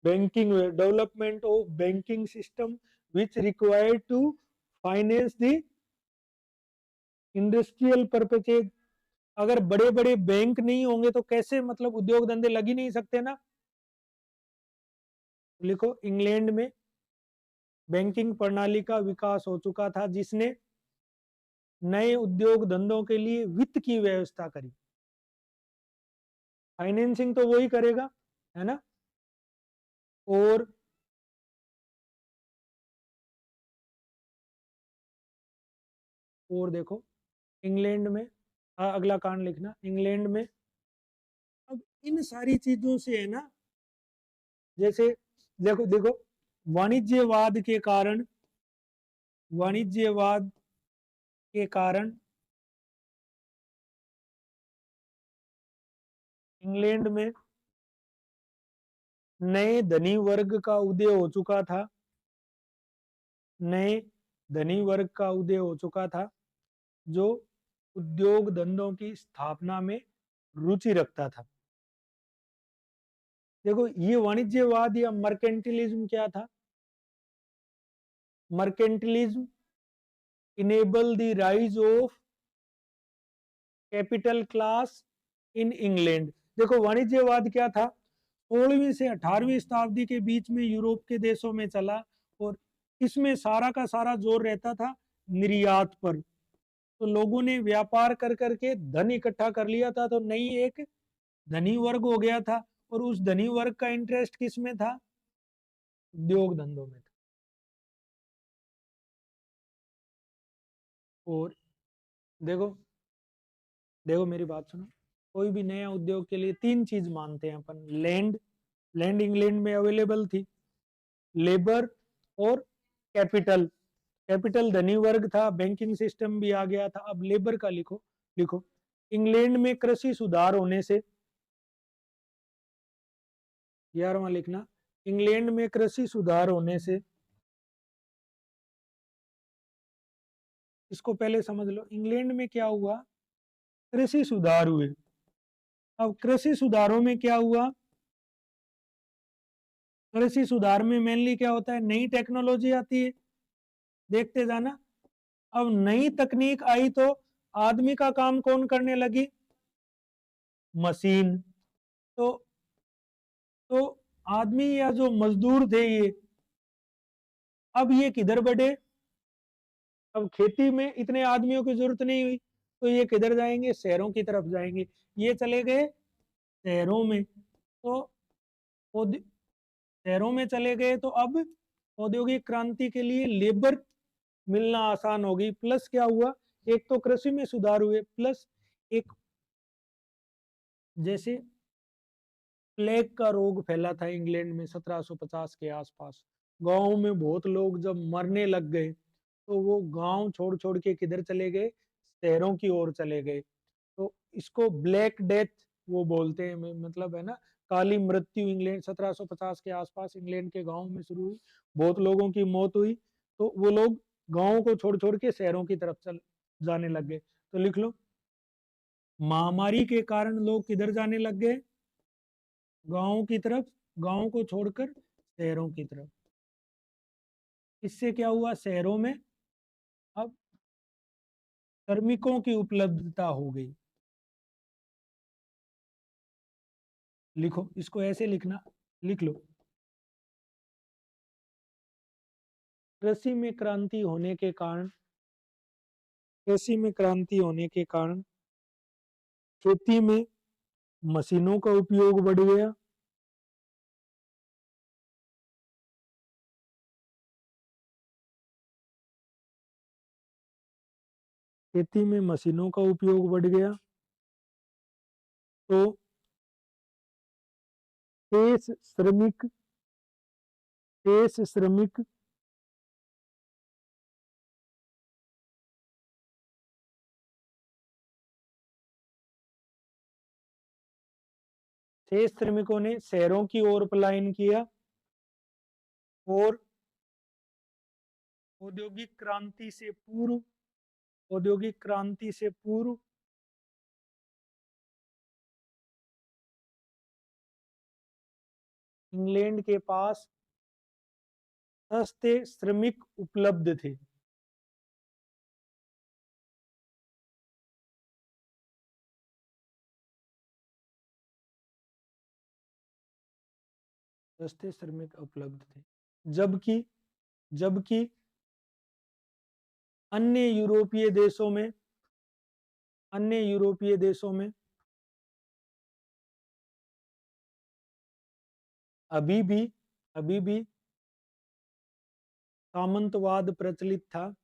Banking development of banking system which required to finance the industrial purposes. अगर बड़े बड़े बैंक नहीं होंगे तो कैसे मतलब उद्योग धंधे लग ही नहीं सकते ना। लिखो, इंग्लैंड में बैंकिंग प्रणाली का विकास हो चुका था जिसने नए उद्योग धंधों के लिए वित्त की व्यवस्था करी। फाइनेंसिंग तो वही करेगा, है ना। और देखो, इंग्लैंड में अगला कांड लिखना, इंग्लैंड में अब इन सारी चीजों से है ना, जैसे देखो देखो, वाणिज्यवाद के कारण वाणिज्यवाद के कारण इंग्लैंड में नए धनी वर्ग का उदय हो चुका था, नए धनी वर्ग का उदय हो चुका था जो उद्योग धंधों की स्थापना में रुचि रखता था। देखो, ये वाणिज्यवाद या मर्केंटिलिज्म क्या था। Mercantilism enable the rise of capital class in England. देखो, वाणिज्यवाद क्या था, 16वीं से 18वीं शताब्दी के बीच में यूरोप के देशों में चला, और इसमें सारा का सारा जोर रहता था निर्यात पर। तो लोगों ने व्यापार कर करके धन इकट्ठा कर लिया था, तो नई एक धनी वर्ग हो गया था, और उस धनी वर्ग का इंटरेस्ट किस में था, उद्योग धंधों में था। और देखो देखो मेरी बात सुनो, कोई भी नया उद्योग के लिए 3 चीज मानते हैं अपन। लैंड, लैंड इंग्लैंड में अवेलेबल थी, लेबर और कैपिटल। कैपिटल धनी वर्ग था, बैंकिंग सिस्टम भी आ गया था। अब लेबर का लिखो, लिखो, इंग्लैंड में कृषि सुधार होने से, 11वां लिखना, इंग्लैंड में कृषि सुधार होने से, इसको पहले समझ लो, इंग्लैंड में क्या हुआ, कृषि सुधार हुए। अब कृषि सुधारों में क्या हुआ, कृषि सुधार में मेनली क्या होता है, नई टेक्नोलॉजी आती है, देखते जाना। अब नई तकनीक आई तो आदमी का काम कौन करने लगी, मशीन। तो आदमी या जो मजदूर थे, ये अब ये किधर बढ़े, अब खेती में इतने आदमियों की जरूरत नहीं हुई, तो ये किधर जाएंगे, शहरों की तरफ जाएंगे। ये चले गए शहरों में, तो शहरों में चले गए, तो अब औद्योगिक क्रांति के लिए लेबर मिलना आसान हो गई। प्लस क्या हुआ, एक तो कृषि में सुधार हुए, प्लस एक जैसे प्लेग का रोग फैला था इंग्लैंड में 1750 के आसपास, गांव में बहुत लोग जब मरने लग गए, तो वो गांव छोड़ छोड़ के किधर चले गए, शहरों की ओर चले गए। तो इसको ब्लैक डेथ वो बोलते हैं, मतलब है ना, काली मृत्यु। इंग्लैंड 1750 के आसपास इंग्लैंड के गांव में शुरू हुई, बहुत लोगों की मौत हुई, तो वो लोग गांवों को छोड़ छोड़ के शहरों की तरफ चल जाने लग गए। तो लिख लो, महामारी के कारण लोग किधर जाने लग गए, गांवों की तरफ, गांवों को छोड़कर शहरों की तरफ। इससे क्या हुआ, शहरों में अब श्रमिकों की उपलब्धता हो गई। लिखो, इसको ऐसे लिखना, लिख लो, कृषि में क्रांति होने के कारण, कृषि में क्रांति होने के कारण खेती में मशीनों का उपयोग बढ़ गया, खेती में मशीनों का उपयोग बढ़ गया, तो शेष श्रमिक, शेष श्रमिक शेष श्रमिकों ने शहरों की ओर पलायन किया, और औद्योगिक क्रांति से पूर्व, औद्योगिक क्रांति से पूर्व इंग्लैंड के पास सस्ते श्रमिक उपलब्ध थे। सस्ते श्रमिक उपलब्ध थे, जबकि जबकि अन्य यूरोपीय देशों में, अन्य यूरोपीय देशों में अभी भी, अभी भी सामंतवाद प्रचलित था,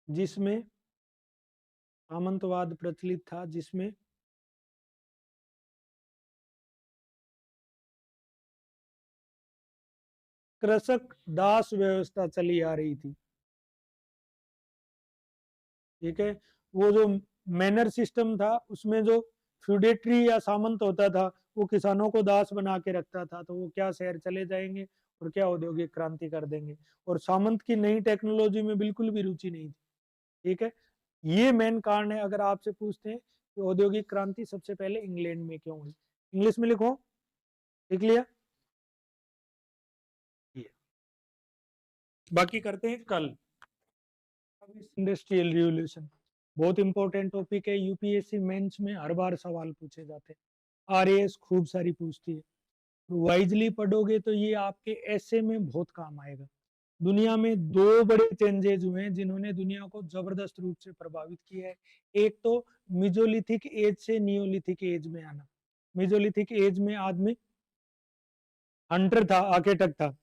जिसमें सामंतवाद प्रचलित था, जिसमें कृषक दास व्यवस्था चली आ रही थी। ठीक है, वो जो मैनर सिस्टम था, उसमें जो फ्यूडेटरी या सामंत होता था, वो किसानों को दास बना के रखता था, तो वो क्या शहर चले जाएंगे और क्या औद्योगिक क्रांति कर देंगे। और सामंत की नई टेक्नोलॉजी में बिल्कुल भी रुचि नहीं थी। ठीक है, ये मेन कारण है। अगर आपसे पूछते हैं कि औद्योगिक क्रांति सबसे पहले इंग्लैंड में क्यों हुई, इंग्लिश में लिखो, लिख लिया। बाकी करते हैं कल। इंडस्ट्रियल रिवोल्यूशन बहुत इंपॉर्टेंट टॉपिक है, यूपीएससी मेंस में हर बार सवाल पूछे जाते हैं, आरएएस खूब सारी पूछती है। वाइजली पढ़ोगे तो ये आपके ऐसे में बहुत काम आएगा। दुनिया में दो बड़े चेंजेस हुए हैं जिन्होंने दुनिया को जबरदस्त रूप से प्रभावित किया है। एक तो मिजोलिथिक एज से नियोलिथिक एज में आना। मिजोलिथिक एज में आदमी हंटर था, आर्किटेक्ट था,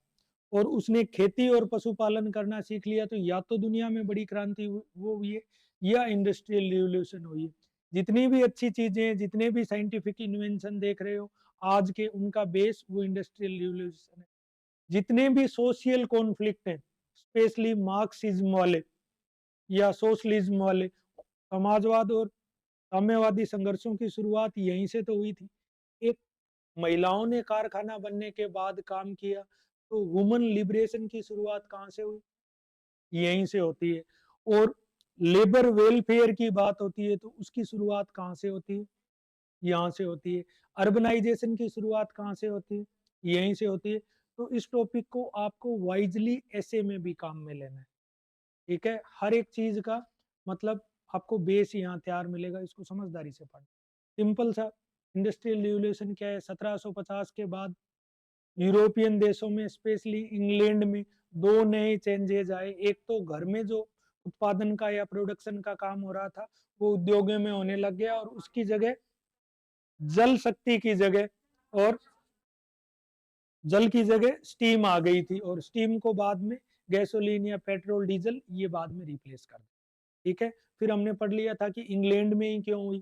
और उसने खेती और पशुपालन करना सीख लिया, तो या तो दुनिया में बड़ी क्रांति वो हुई है, या इंडस्ट्रियल रिवोल्यूशन हुई है। जितनी भी अच्छी चीजें हैं, जितने भी साइंटिफिक इन्वेंशन देख रहे हो आज के, उनका बेस वो इंडस्ट्रियल रिवोल्यूशन है। जितने भी सोशल कॉन्फ्लिक्ट हैं, स्पेशली मार्क्सिज्म वाले या सोशलिज्म वाले, समाजवाद और साम्यवादी संघर्षों की शुरुआत यहीं से तो हुई थी। एक महिलाओं ने कारखाना बनने के बाद काम किया, तो वुमन लिबरेशन की शुरुआत कहाँ से हुई, यहीं से होती है। और लेबर वेलफेयर की बात होती है, तो उसकी शुरुआत कहाँ से होती है, यहाँ से होती है। अर्बनाइजेशन की शुरुआत कहाँ से होती है, यहीं से होती है। तो इस टॉपिक को आपको वाइजली ऐसे में भी काम में लेना है। ठीक है, हर एक चीज का मतलब आपको बेस यहाँ तैयार मिलेगा, इसको समझदारी से पढ़ना। सिंपल सा, इंडस्ट्रियल रिवॉल्यूशन क्या है? 1750 के बाद यूरोपियन देशों में, स्पेशली इंग्लैंड में, दो नए चेंजेज आए। एक तो घर में जो उत्पादन का या प्रोडक्शन का काम हो रहा था वो उद्योगों में होने लग गया, और उसकी जगह जल शक्ति की जगह, और जल की जगह स्टीम आ गई थी, और स्टीम को बाद में गैसोलीन या पेट्रोल डीजल ये बाद में रिप्लेस कर दिया। ठीक है, फिर हमने पढ़ लिया था कि इंग्लैंड में ही क्यों हुई।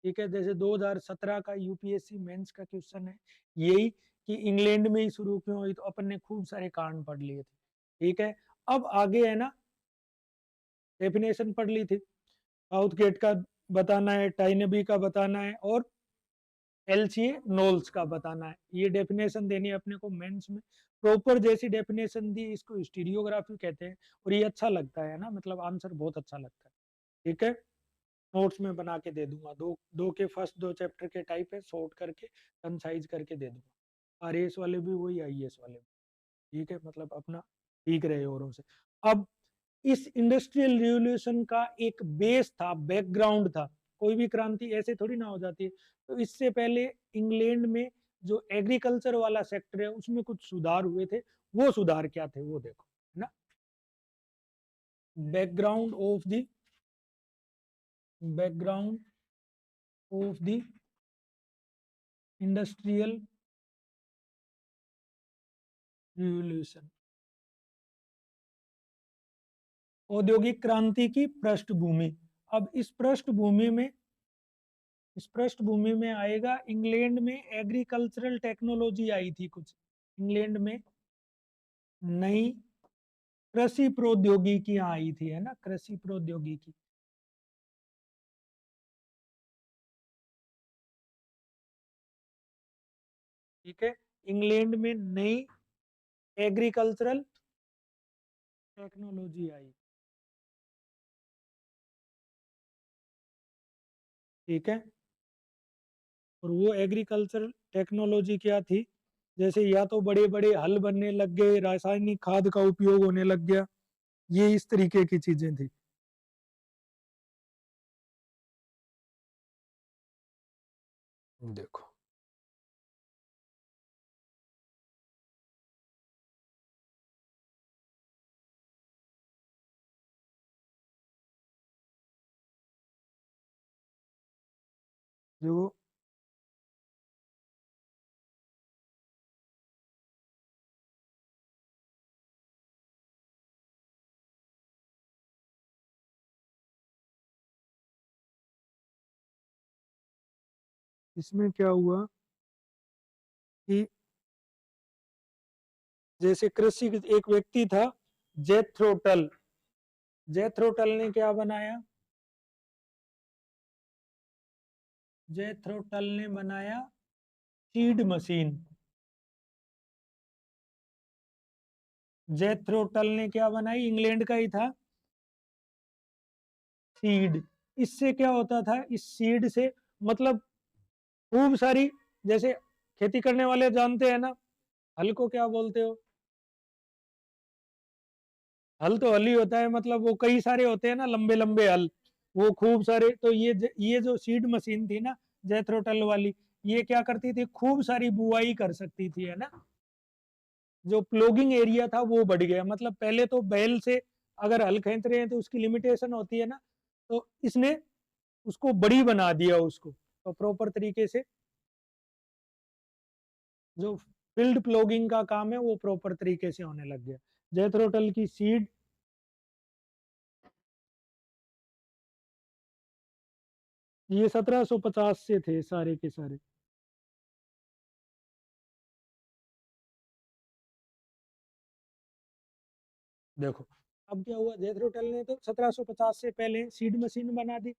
ठीक है, जैसे 2017 का यूपीएससी मेंस का क्वेश्चन है यही कि इंग्लैंड में ही शुरू क्यों हुई, तो अपन ने खूब सारे कारण पढ़ लिए थे। ठीक है, अब आगे है ना, डेफिनेशन पढ़ ली थी, साउथ गेट का बताना है, टाइनबी का बताना है, और एलसीए नोल्स का बताना है। ये डेफिनेशन देनी है अपने को मेंस में। प्रॉपर जैसी डेफिनेशन दी, इसको हिस्टोरियोग्राफी कहते हैं, और ये अच्छा लगता है ना, मतलब आंसर बहुत अच्छा लगता है। ठीक है, नोट्स में बना के दे दूंगा, दो के फर्स्ट 2 चैप्टर के टाइप है, शॉर्ट करके कंसाइज करके दे दूंगा। आरएएस वाले भी वही, आईएएस वाले भी। ठीक है, मतलब अपना ठीक रहे औरों से। अब इस इंडस्ट्रियल रिवॉल्यूशन का एक बेस था, बैकग्राउंड था। कोई भी क्रांति ऐसे थोड़ी ना हो जाती है। तो इससे पहले इंग्लैंड में जो एग्रीकल्चर वाला सेक्टर है उसमें कुछ सुधार हुए थे। वो सुधार क्या थे वो देखो, है ना। Background of the industrial revolution, औद्योगिक क्रांति की पृष्ठभूमि। अब इस पृष्ठभूमि में आएगा, इंग्लैंड में एग्रीकल्चरल टेक्नोलॉजी आई थी कुछ। इंग्लैंड में नई कृषि प्रौद्योगिकी आई थी, है ना, कृषि प्रौद्योगिकी। ठीक है, इंग्लैंड में नई एग्रीकल्चरल टेक्नोलॉजी आई। ठीक है, और वो एग्रीकल्चरल टेक्नोलॉजी क्या थी? जैसे या तो बड़े बड़े हल बनने लग गए, रासायनिक खाद का उपयोग होने लग गया, ये इस तरीके की चीजें थी। देखो, जो इसमें क्या हुआ कि जैसे कृषि, एक व्यक्ति था जेथ्रो टल ने क्या बनाया? जेथ्रो टल ने बनाया सीड मशीन। जेथ्रो टल ने क्या बनाई? इंग्लैंड का ही था, सीड। इससे क्या होता था? इस सीड से मतलब खूब सारी, जैसे खेती करने वाले जानते हैं ना, हल को क्या बोलते हो? हल तो हल ही होता है, मतलब वो कई सारे होते हैं ना, लंबे लंबे हल, वो खूब सारे। तो ये जो सीड मशीन थी ना, जेथ्रोटल वाली, ये क्या करती थी? खूब सारी बुआई कर सकती थी, है ना। जो प्लोगिंग एरिया था वो बढ़ गया, मतलब पहले तो बैल से अगर हल खींच रहे हैं तो उसकी लिमिटेशन होती है ना, तो इसने उसको बड़ी बना दिया उसको, तो प्रॉपर तरीके से जो फील्ड प्लोगिंग का काम है वो प्रॉपर तरीके से होने लग गया। जेथ्रोटल की सीड, ये 1750 से थे सारे के सारे। देखो, अब क्या हुआ, जेथ्रोटल ने तो 1750 से पहले सीड मशीन बना दी।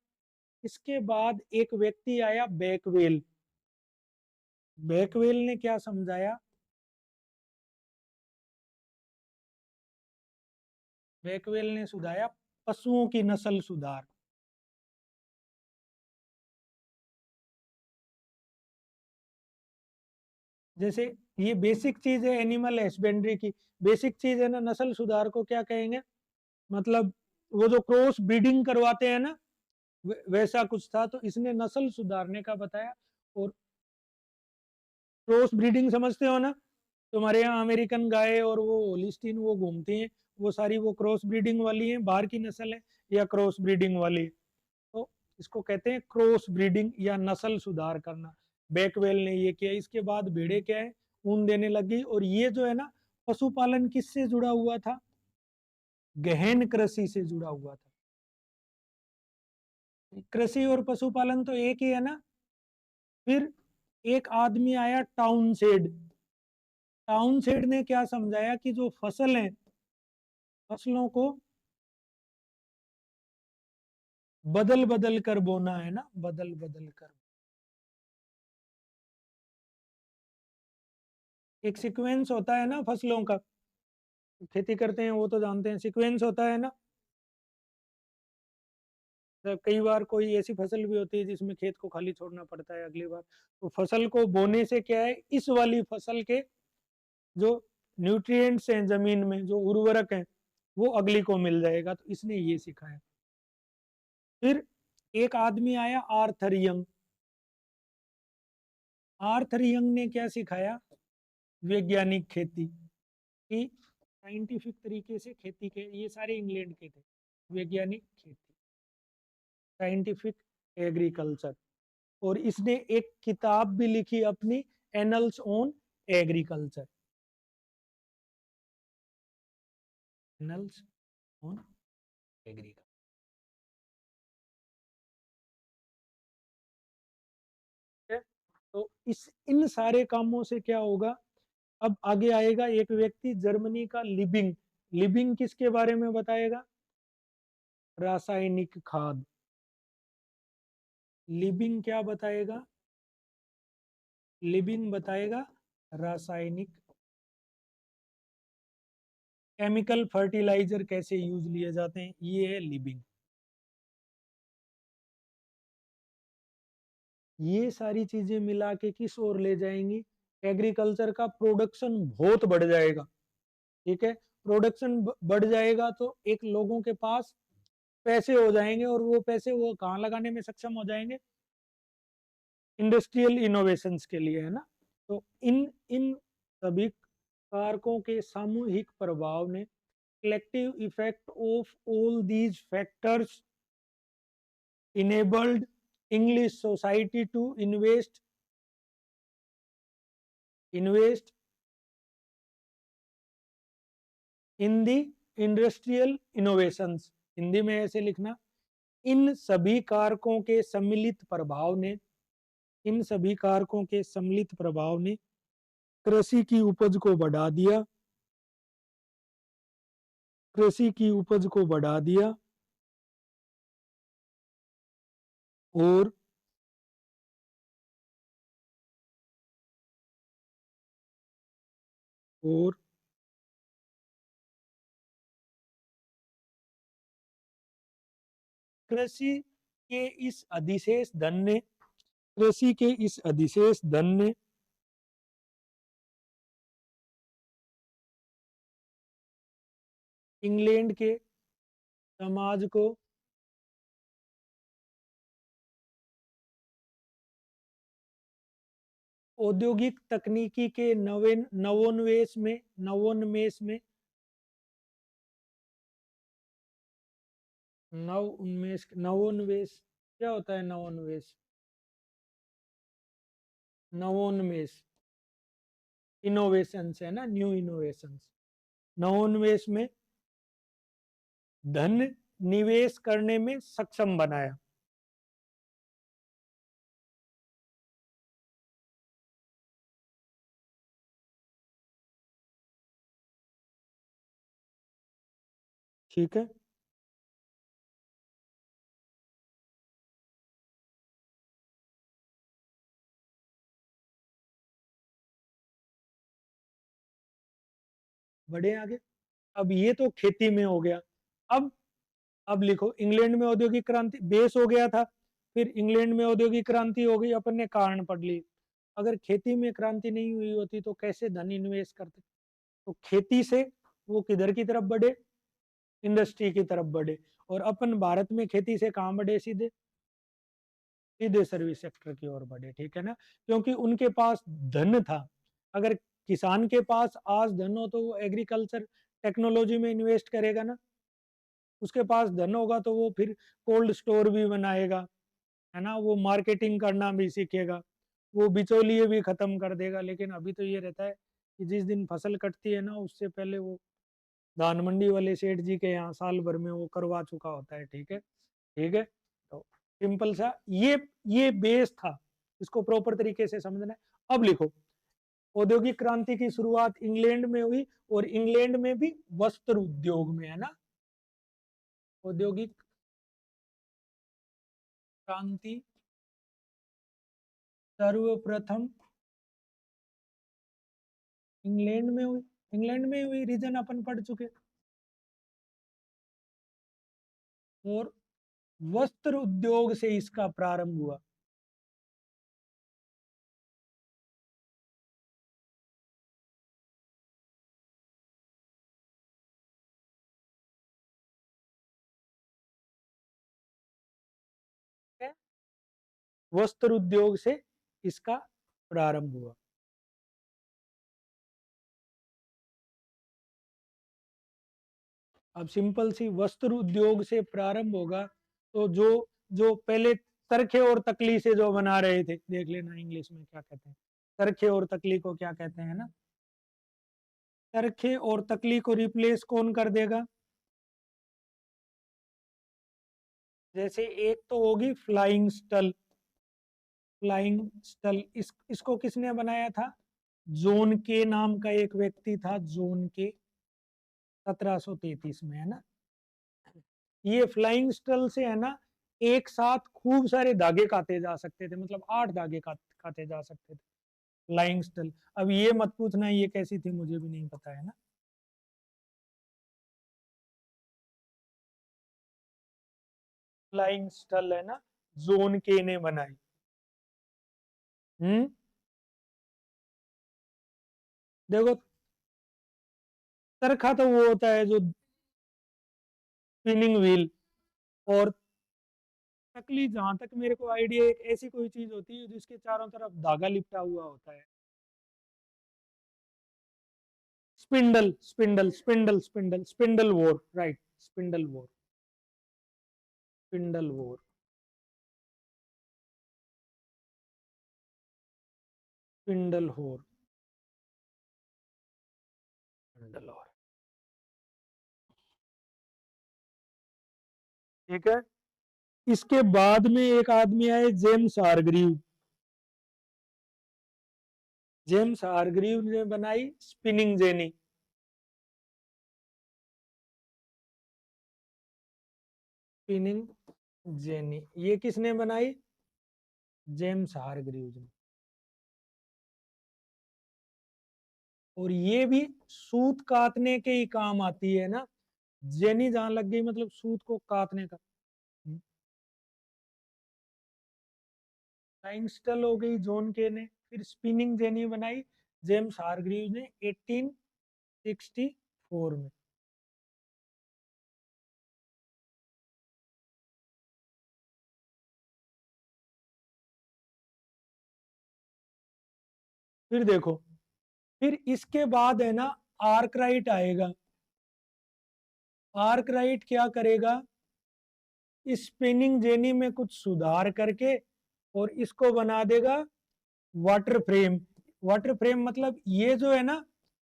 इसके बाद एक व्यक्ति आया, बैकवेल। बैकवेल ने क्या समझाया? बैकवेल ने सुधाया पशुओं की नस्ल सुधार। जैसे ये बेसिक चीज है एनिमल हस्बेंड्री की, बेसिक चीज है ना, नस्ल सुधार को क्या कहेंगे? मतलब वो जो क्रॉस ब्रीडिंग करवाते हैं ना, वैसा कुछ था, तो इसने नस्ल सुधारने का बताया। और क्रॉस ब्रीडिंग समझते हो ना, तुम्हारे यहाँ अमेरिकन गाय और वो होलिस्टीन वो घूमती हैं, वो सारी वो क्रॉस ब्रीडिंग वाली हैं, बाहर की नस्ल है या क्रॉस ब्रीडिंग वाली। तो इसको कहते हैं क्रॉस ब्रीडिंग या नस्ल सुधार करना। बैकवेल ने ये किया। इसके बाद भेड़े क्या है, ऊन देने लगी। और ये जो है ना, पशुपालन किससे जुड़ा हुआ था, गहन कृषि से जुड़ा हुआ था। कृषि और पशुपालन तो एक ही है ना। फिर एक आदमी आया टाउनशेड। टाउनशेड ने क्या समझाया कि जो फसल है, फसलों को बदल बदल कर बोना है ना, बदल बदल कर। एक सीक्वेंस होता है ना फसलों का, खेती करते हैं वो तो जानते हैं, सीक्वेंस होता है ना। तो कई बार कोई ऐसी फसल भी होती है जिसमें खेत को खाली छोड़ना पड़ता है अगली बार। तो फसल को बोने से क्या है, इस वाली फसल के जो न्यूट्रिएंट्स हैं जमीन में, जो उर्वरक हैं, वो अगली को मिल जाएगा। तो इसने ये सिखाया। फिर एक आदमी आया आर्थर यंग। आर्थर यंग ने क्या सिखाया, वैज्ञानिक खेती की, साइंटिफिक तरीके से खेती के। ये सारे इंग्लैंड के थे। वैज्ञानिक खेती, साइंटिफिक एग्रीकल्चर। और इसने एक किताब भी लिखी अपनी, annuls on agriculture. Annuls on agriculture. तो इस इन सारे कामों से क्या होगा, अब आगे आएगा एक व्यक्ति जर्मनी का, लिबिंग। लिबिंग किसके बारे में बताएगा, रासायनिक खाद। लिबिंग क्या बताएगा, लिबिंग बताएगा रासायनिक, केमिकल फर्टिलाइजर कैसे यूज लिए जाते हैं, ये है लिबिंग। ये सारी चीजें मिला के किस ओर ले जाएंगी, एग्रीकल्चर का प्रोडक्शन बहुत बढ़ जाएगा। ठीक है, प्रोडक्शन बढ़ जाएगा तो एक लोगों के पास पैसे हो जाएंगे, और वो पैसे वो कहाँ लगाने में सक्षम हो जाएंगे, इंडस्ट्रियल इनोवेशंस के लिए, है ना। तो इन इन सभी कारकों के सामूहिक प्रभाव ने, collective effect of all these factors enabled English society to invest in the industrial innovations। Hindi में ऐसे लिखना, इन सभी कारकों के सम्मिलित प्रभाव ने, इन सभी कारकों के सम्मिलित प्रभाव ने कृषि की उपज को बढ़ा दिया, कृषि की उपज को बढ़ा दिया। और और कृषि के इस अधिशेष धन ने, कृषि के इस अधिशेष धन ने इंग्लैंड के समाज को औद्योगिक तकनीकी के नवोन्मेष में, नवोन्मेष क्या होता है, नवोन्मेष, नवोन्मेष इनोवेशंस है ना, न्यू इनोवेशंस। नवोन्मेष में धन निवेश करने में सक्षम बनाया। ठीक है, बढ़े आगे। अब ये तो खेती में हो गया। अब अब लिखो, इंग्लैंड में औद्योगिक क्रांति बेस हो गया था, फिर इंग्लैंड में औद्योगिक क्रांति हो गई, अपन ने कारण पढ़ ली। अगर खेती में क्रांति नहीं हुई होती तो कैसे धन इन्वेस्ट करते, तो खेती से वो किधर की तरफ बढ़े, इंडस्ट्री की तरफ बढ़े। और अपन भारत में खेती से कहाँ बढ़े, सीधे सीधे सर्विस सेक्टर की ओर बढ़े, ठीक है ना, क्योंकि उनके पास धन था। अगर किसान के पास आज धन हो तो वो एग्रीकल्चर टेक्नोलॉजी में इन्वेस्ट करेगा ना, उसके पास धन होगा तो वो फिर कोल्ड स्टोर भी बनाएगा, है ना, वो मार्केटिंग करना भी सीखेगा, वो बिचौलिए भी खत्म कर देगा। लेकिन अभी तो ये रहता है कि जिस दिन फसल कटती है ना, उससे पहले वो धान मंडी वाले सेठ जी के यहाँ साल भर में वो करवा चुका होता है, ठीक है, ठीक है। तो सिंपल सा ये बेस था, इसको प्रॉपर तरीके से समझना है। अब लिखो, औद्योगिक क्रांति की शुरुआत इंग्लैंड में हुई, और इंग्लैंड में भी वस्त्र उद्योग में, है ना। औद्योगिक क्रांति सर्वप्रथम इंग्लैंड में हुई, इंग्लैंड में हुई, रीजन अपन पढ़ चुके। और वस्त्र उद्योग से इसका प्रारंभ हुआ। वस्त्र उद्योग से इसका प्रारंभ हुआ। अब सिंपल सी वस्त्र उद्योग से प्रारंभ होगा, तो जो जो पहले तरखे और तकली से जो बना रहे थे, देख लेना इंग्लिश में क्या कहते हैं, तरखे और तकली को क्या कहते हैं ना, तरखे और तकली को रिप्लेस कौन कर देगा। जैसे एक तो होगी फ्लाइंग स्टल, फ्लाइंग स्टल इसको किसने बनाया था, जोन के नाम का एक व्यक्ति था, जोन के, 1733 में, है ना। ये फ्लाइंग स्टल से, है ना, एक साथ खूब सारे धागे काटे जा सकते थे, मतलब 8 धागे काटे जा सकते थे, फ्लाइंग स्टल। अब ये मत पूछना ये कैसी थी, मुझे भी नहीं पता, है ना। फ्लाइंग स्टल, है ना, जोन के ने बनाई। हम्म, देखो, चरखा तो वो होता है जो स्पिनिंग व्हील, और तकली जहां तक मेरे को आइडिया, एक ऐसी कोई चीज होती है जिसके चारों तरफ धागा लिपटा हुआ होता है। Spindle, spindle, spindle, spindle, spindle वोर, राइट, स्पिंडल वोर, स्पिंडल वोर, स्पिंडल होर, स्पिंडल होर, ठीक है। इसके बाद में एक आदमी आए, जेम्स हारग्रीव, जेम्स हारग्रीव ने बनाई स्पिनिंग जेनी, स्पिनिंग जेनी, ये किसने बनाई, जेम्स हारग्रीव ने। और ये भी सूत काटने के ही काम आती है ना, जेनी जहां लग गई मतलब सूत को काटने का। फ्लाइंग स्टल हो गई जॉन के ने, फिर स्पिनिंग जेनी बनाई जेम्स हारग्रीव ने 1864 में। फिर देखो, फिर इसके बाद है ना, आर्कराइट आएगा। आर्कराइट क्या करेगा, इस स्पिनिंग जेनी में कुछ सुधार करके और इसको बना देगा वाटर फ्रेम। वाटर फ्रेम मतलब ये जो है ना,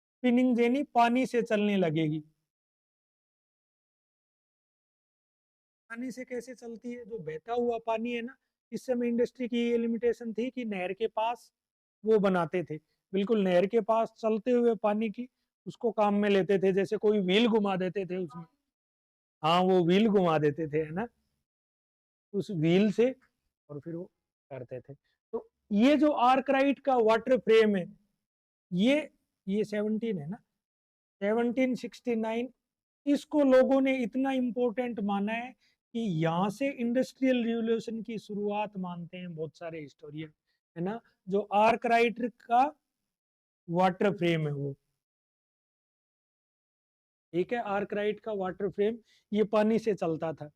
स्पिनिंग जेनी पानी से चलने लगेगी। पानी से कैसे चलती है, जो बहता हुआ पानी है ना, इस समय इंडस्ट्री की ये लिमिटेशन थी कि नहर के पास वो बनाते थे, बिल्कुल नहर के पास चलते हुए पानी की उसको काम में लेते थे, जैसे कोई व्हील घुमा देते थे उसमें। हाँ, वो व्हील घुमा देते थे, है ना, उस व्हील से, और फिर वो करते थे। तो ये जो आर्कराइट का वाटर फ्रेम है, ये ये 17 है ना, 1769, इसको लोगों ने इतना इम्पोर्टेंट माना है कि यहाँ से इंडस्ट्रियल रिवॉल्यूशन की शुरुआत मानते हैं बहुत सारे हिस्टोरियन, है ना, जो आर्कराइट का वाटर फ्रेम है वो, ठीक है, आर्कराइट का वाटर फ्रेम, ये पानी से चलता था।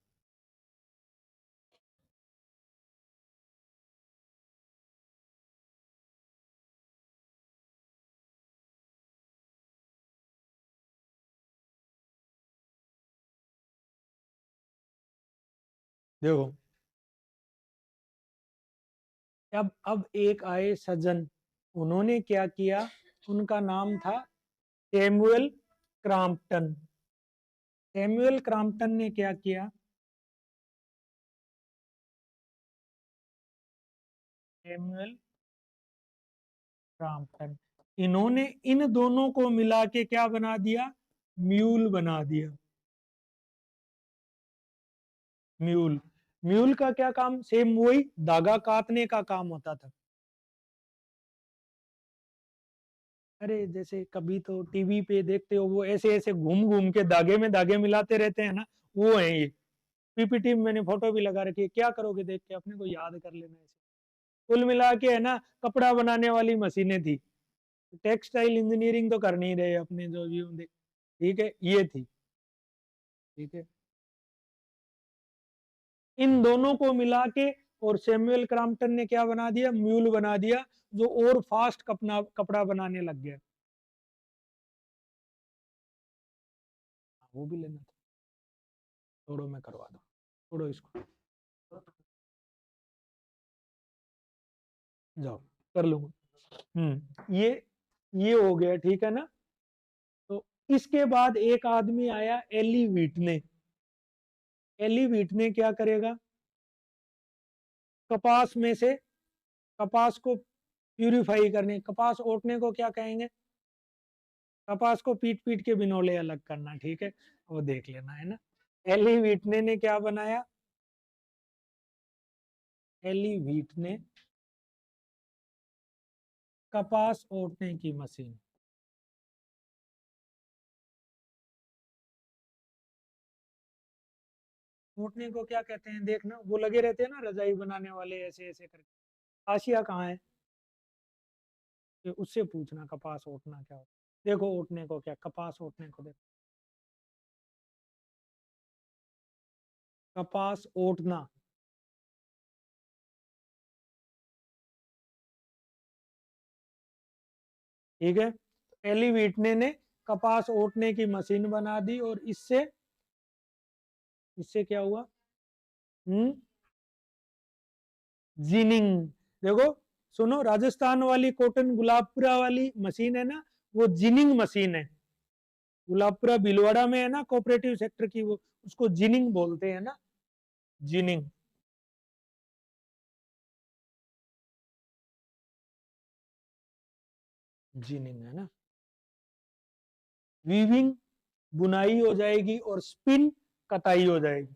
देखो, अब एक आए सज्जन, उन्होंने क्या किया, उनका नाम था सैमुअल क्रॉम्पटन। सैमुअल क्रॉम्पटन ने क्या किया, सैमुअल क्रॉम्पटन, इन्होंने इन दोनों को मिला के क्या बना दिया, म्यूल बना दिया। म्यूल, म्यूल का क्या काम, सेम वही धागा काटने का काम होता था। अरे जैसे कभी तो टीवी पे देखते हो, वो ऐसे ऐसे घूम घूम के धागे में धागे मिलाते रहते हैं ना, वो है ये। पीपीटी में मैंने फोटो भी लगा रखी है, क्या करोगे देख के, अपने को याद कर लेना ऐसे। कुल मिला के है ना, कपड़ा बनाने वाली मशीनें थी। टेक्सटाइल इंजीनियरिंग तो कर नहीं रहे अपने जो भी होंगे, ठीक है, ये थी, ठीक है। इन दोनों को मिला के और सैमुअल क्रॉम्पटन ने क्या बना दिया, म्यूल बना दिया, जो और फास्ट कपड़ा बनाने लग गया। वो भी लेना था, छोड़ो मैं करवा दूं, छोड़ो इसको, जाओ कर लूंगा। ये हो गया, ठीक है ना। तो इसके बाद एक आदमी आया, एली व्हिटने। एली व्हिटने क्या करेगा, कपास में से कपास को प्यूरिफाई करने, कपास ओटने को क्या कहेंगे, कपास को पीट पीट के बिनौले अलग करना, ठीक है, वो देख लेना है ना। एली व्हिटने ने क्या बनाया, एली व्हिटने कपास ओटने की मशीन। ओटने को क्या कहते हैं, देखना, वो लगे रहते हैं ना रजाई बनाने वाले, ऐसे ऐसे करके। आशिया कहाँ है, कि उससे पूछना कपास ओटना क्या होता है। देखो ओटने को क्या, कपास ओटने को देखो, कपास ओटना, ठीक है। एली व्हिटने ने कपास ओटने की मशीन बना दी, और इससे इससे क्या हुआ, हम्म, जिनिंग। देखो, सुनो, राजस्थान वाली कॉटन गुलाबपुरा वाली मशीन है ना, वो जिनिंग मशीन है। गुलाबपुरा भीलवाड़ा में है ना, कोऑपरेटिव सेक्टर की, वो उसको जिनिंग बोलते हैं ना, जिनिंग। जिनिंग है ना। वीविंग बुनाई हो जाएगी, और स्पिन कताई हो जाएगी।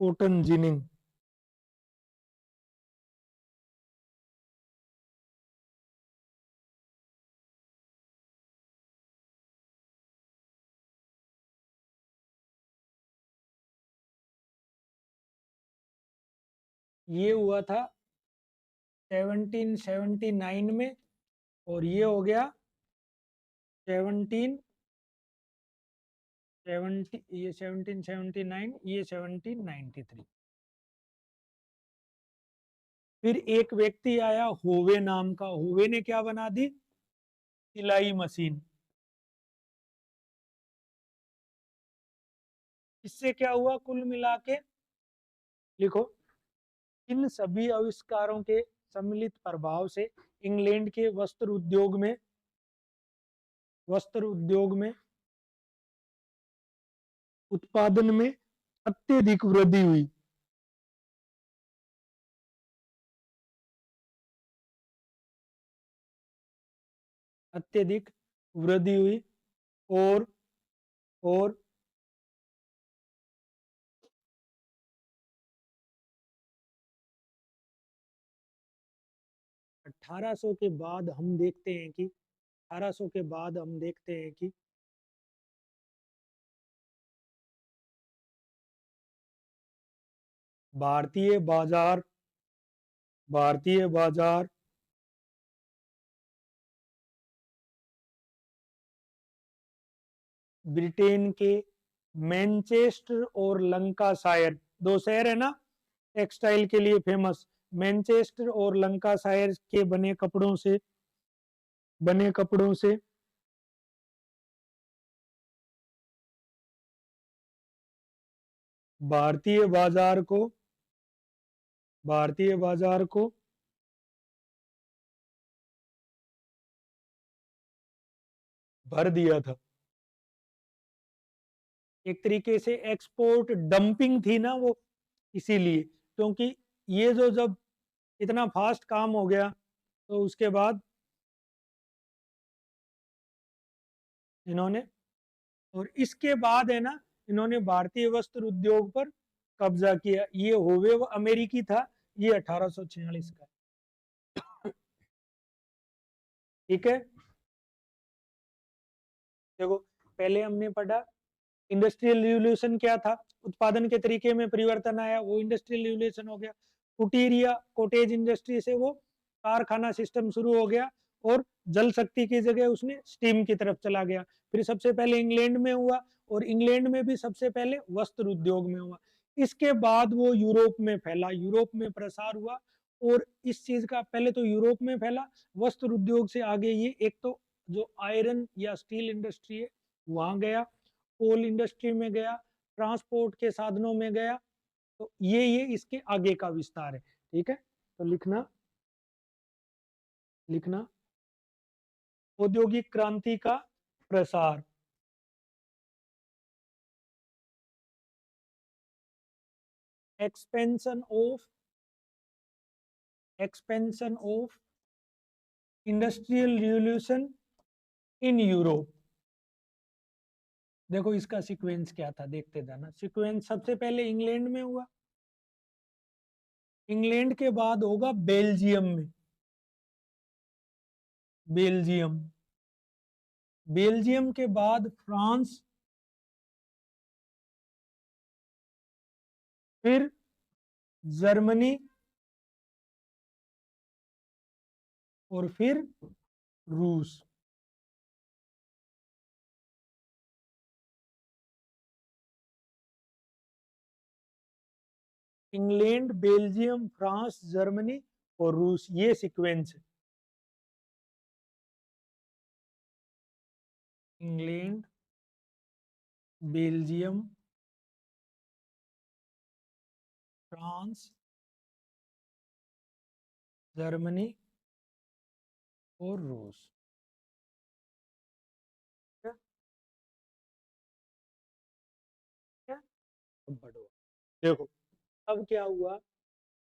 कॉटन जिनिंग, ये हुआ था 1779 में, और ये हो गया 1770, ये 1779, ये 1793। फिर एक व्यक्ति आया होवे नाम का, होवे ने क्या बना दी, सिलाई मशीन। इससे क्या हुआ, कुल मिला के लिखो, इन सभी आविष्कारों के सम्मिलित प्रभाव से इंग्लैंड के वस्त्र उद्योग में उत्पादन में अत्यधिक वृद्धि हुई। अत्यधिक वृद्धि हुई, और और 1800 के बाद हम देखते हैं कि 1800 के बाद हम देखते हैं कि भारतीय बाजार भारतीय बाजार ब्रिटेन के मैनचेस्टर और लंकाशायर, दो शहर है ना टेक्सटाइल के लिए फेमस, मैनचेस्टर और लंकाशायर के बने कपड़ों से भारतीय बाजार को भर दिया था। एक तरीके से एक्सपोर्ट डंपिंग थी ना वो, इसीलिए, क्योंकि ये जो जब इतना फास्ट काम हो गया तो उसके बाद इन्होंने, और इसके बाद है ना, इन्होंने भारतीय वस्त्र उद्योग पर कब्जा किया। ये होवे वो अमेरिकी था, ये 1846 का। ठीक है, देखो पहले हमने पढ़ा इंडस्ट्रियल रिवोल्यूशन क्या था, उत्पादन के तरीके में परिवर्तन आया, वो इंडस्ट्रियल रिवोल्यूशन हो गया। कुटीर या कोटेज इंडस्ट्री से वो कारखाना सिस्टम शुरू हो गया, और जल शक्ति की जगह उसने स्टीम की तरफ चला गया। फिर सबसे पहले इंग्लैंड में हुआ, और इंग्लैंड में भी सबसे पहले वस्त्र उद्योग में हुआ। इसके बाद वो यूरोप में फैला, यूरोप में प्रसार हुआ, और इस चीज का पहले तो यूरोप में फैला। वस्त्र उद्योग से आगे ये एक तो जो आयरन या स्टील इंडस्ट्री है वहां गया, कोल इंडस्ट्री में गया, ट्रांसपोर्ट के साधनों में गया। तो ये इसके आगे का विस्तार है। ठीक है, तो लिखना लिखना औद्योगिक क्रांति का प्रसार, expansion of industrial revolution in Europe. देखो इसका सीक्वेंस क्या था, देखते जाना। सीक्वेंस सबसे पहले इंग्लैंड में हुआ, इंग्लैंड के बाद होगा बेल्जियम में, बेल्जियम, बेल्जियम के बाद फ्रांस, फिर जर्मनी, और फिर रूस। इंग्लैंड, बेल्जियम, फ्रांस, जर्मनी और रूस, ये सीक्वेंस है। इंग्लैंड, बेल्जियम, फ्रांस, जर्मनी और रूस। क्या क्या बढ़ो, देखो अब क्या हुआ।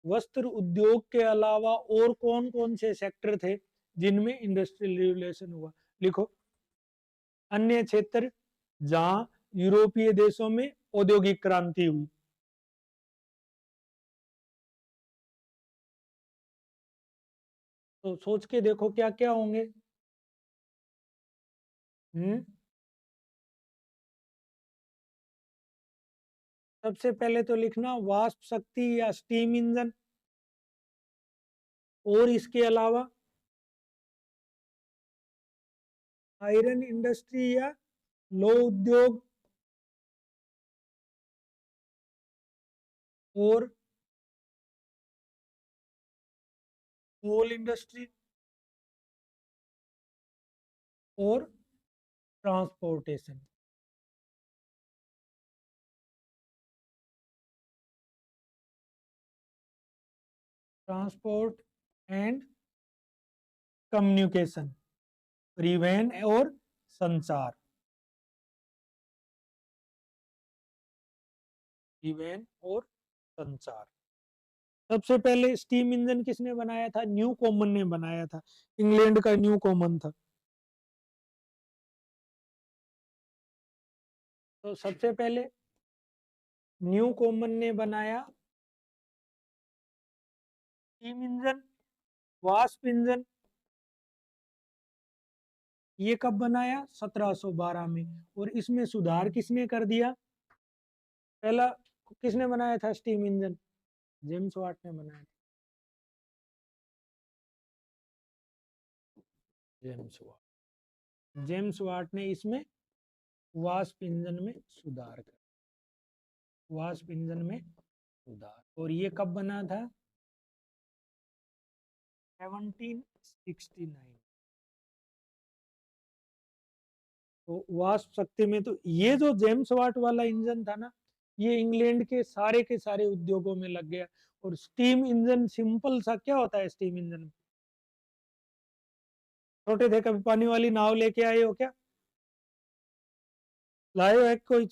वस्त्र उद्योग के अलावा और कौन कौन से सेक्टर थे जिनमें इंडस्ट्रियल रिवोल्यूशन हुआ? लिखो, अन्य क्षेत्र जहां यूरोपीय देशों में औद्योगिक क्रांति हुई। तो सोच के देखो क्या क्या होंगे। हम्म, सबसे पहले तो लिखना वाष्प शक्ति या स्टीम इंजन, और इसके अलावा आयरन इंडस्ट्री या लौह उद्योग, और कोल इंडस्ट्री, और ट्रांसपोर्टेशन। ट्रांसपोर्ट एंड कम्युनिकेशन, परिवहन और संचार, परिवहन और संचार। सबसे पहले स्टीम इंजन किसने बनाया था? न्यू कॉमन ने बनाया था, इंग्लैंड का न्यू कॉमन था। तो सबसे पहले न्यू कॉमन ने बनाया स्टीम इंजन, वाष्प इंजन। ये कब बनाया? 1712 में। और इसमें सुधार किसने कर दिया? पहला किसने बनाया था स्टीम इंजन? जेम्स वाट ने बनाया था, जेम्स वाट। जेम्स वाट ने इसमें वाष्प इंजन में सुधार कर, वाष्प इंजन में सुधार। और ये कब बना था? 1769। तो वाष्प शक्ति में तो ये जो जेम्स वाट वाला इंजन था ना, ये इंग्लैंड के सारे उद्योगों में लग गया। और स्टीम इंजन सिंपल सा क्या होता है स्टीम इंजन? छोटे थे कभी पानी वाली नाव लेके आए हो क्या? लाए हो एक कोई?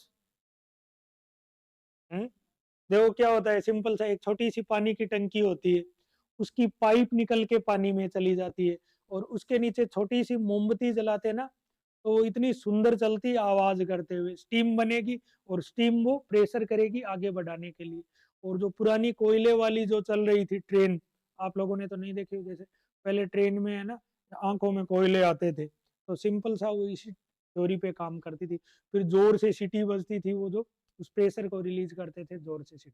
देखो क्या होता है, सिंपल सा एक छोटी सी पानी की टंकी होती है, उसकी पाइप निकल के पानी में चली जाती है, और उसके नीचे छोटी सी मोमबत्ती जलाते ना, तो वो इतनी सुंदर चलती आवाज करते हुए, स्टीम बनेगी, और स्टीम वो प्रेशर करेगी आगे बढ़ाने के लिए। और जो पुरानी कोयले वाली जो चल रही थी ट्रेन, आप लोगों ने तो नहीं देखी, जैसे पहले ट्रेन में है ना, आंखों में कोयले आते थे, तो सिंपल सा वो इसी थ्योरी पे काम करती थी। फिर जोर से सीटी बजती थी, वो जो उस प्रेशर को रिलीज करते थे जोर से सीटी।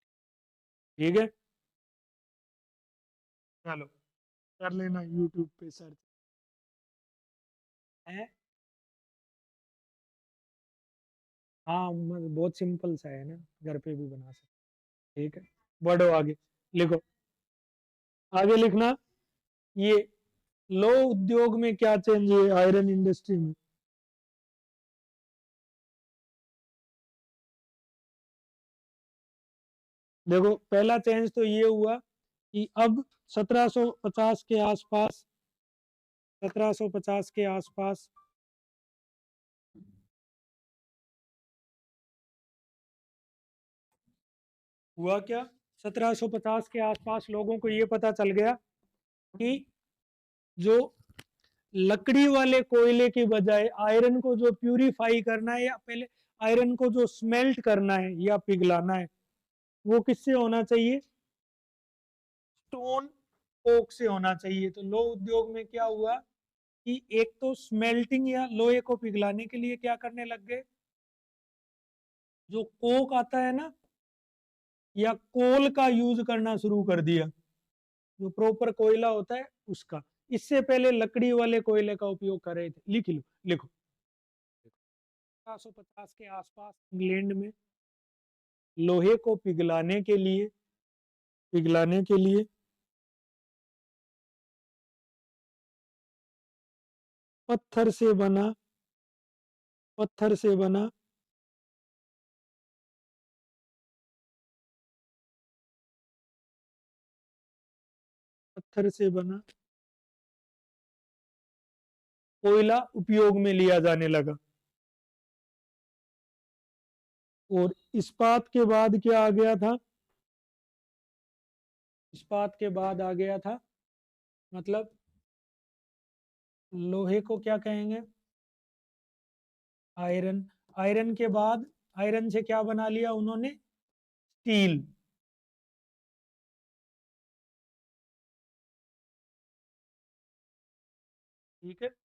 ठीक है, चलो कर लेना यूट्यूब पे सर्च है। हाँ बहुत सिंपल सा है ना, घर पे भी बना सकते। ठीक है, बढ़ो आगे, लिखो। आगे लिखना, ये लो उद्योग में क्या चेंज हुए आयरन इंडस्ट्री में? देखो पहला चेंज तो ये हुआ कि अब 1750 के आसपास, 1750 के आसपास हुआ क्या, 1750 के आसपास लोगों को ये पता चल गया कि जो लकड़ी वाले कोयले की बजाय आयरन को जो प्यूरिफाई करना है, या पहले आयरन को जो स्मेल्ट करना है या पिघलाना है, वो किससे होना चाहिए? स्टोन कोक से होना चाहिए। तो लो उद्योग में क्या हुआ कि एक तो स्मेल्टिंग या लोहे को पिघलाने के लिए क्या करने लग गए, जो कोक आता है ना, या कोल का यूज करना शुरू कर दिया, जो प्रॉपर कोयला होता है उसका। इससे पहले लकड़ी वाले कोयले का उपयोग कर रहे थे। लिख लो, लिखो। 1750 के आसपास इंग्लैंड में लोहे को पिघलाने के लिए पत्थर से बना पत्थर से बना पत्थर से बना कोयला उपयोग में लिया जाने लगा। और इस्पात के बाद क्या आ गया था? इस्पात के बाद आ गया था, मतलब लोहे को क्या कहेंगे? आयरन। आयरन के बाद आयरन से क्या बना लिया उन्होंने? स्टील। ठीक है,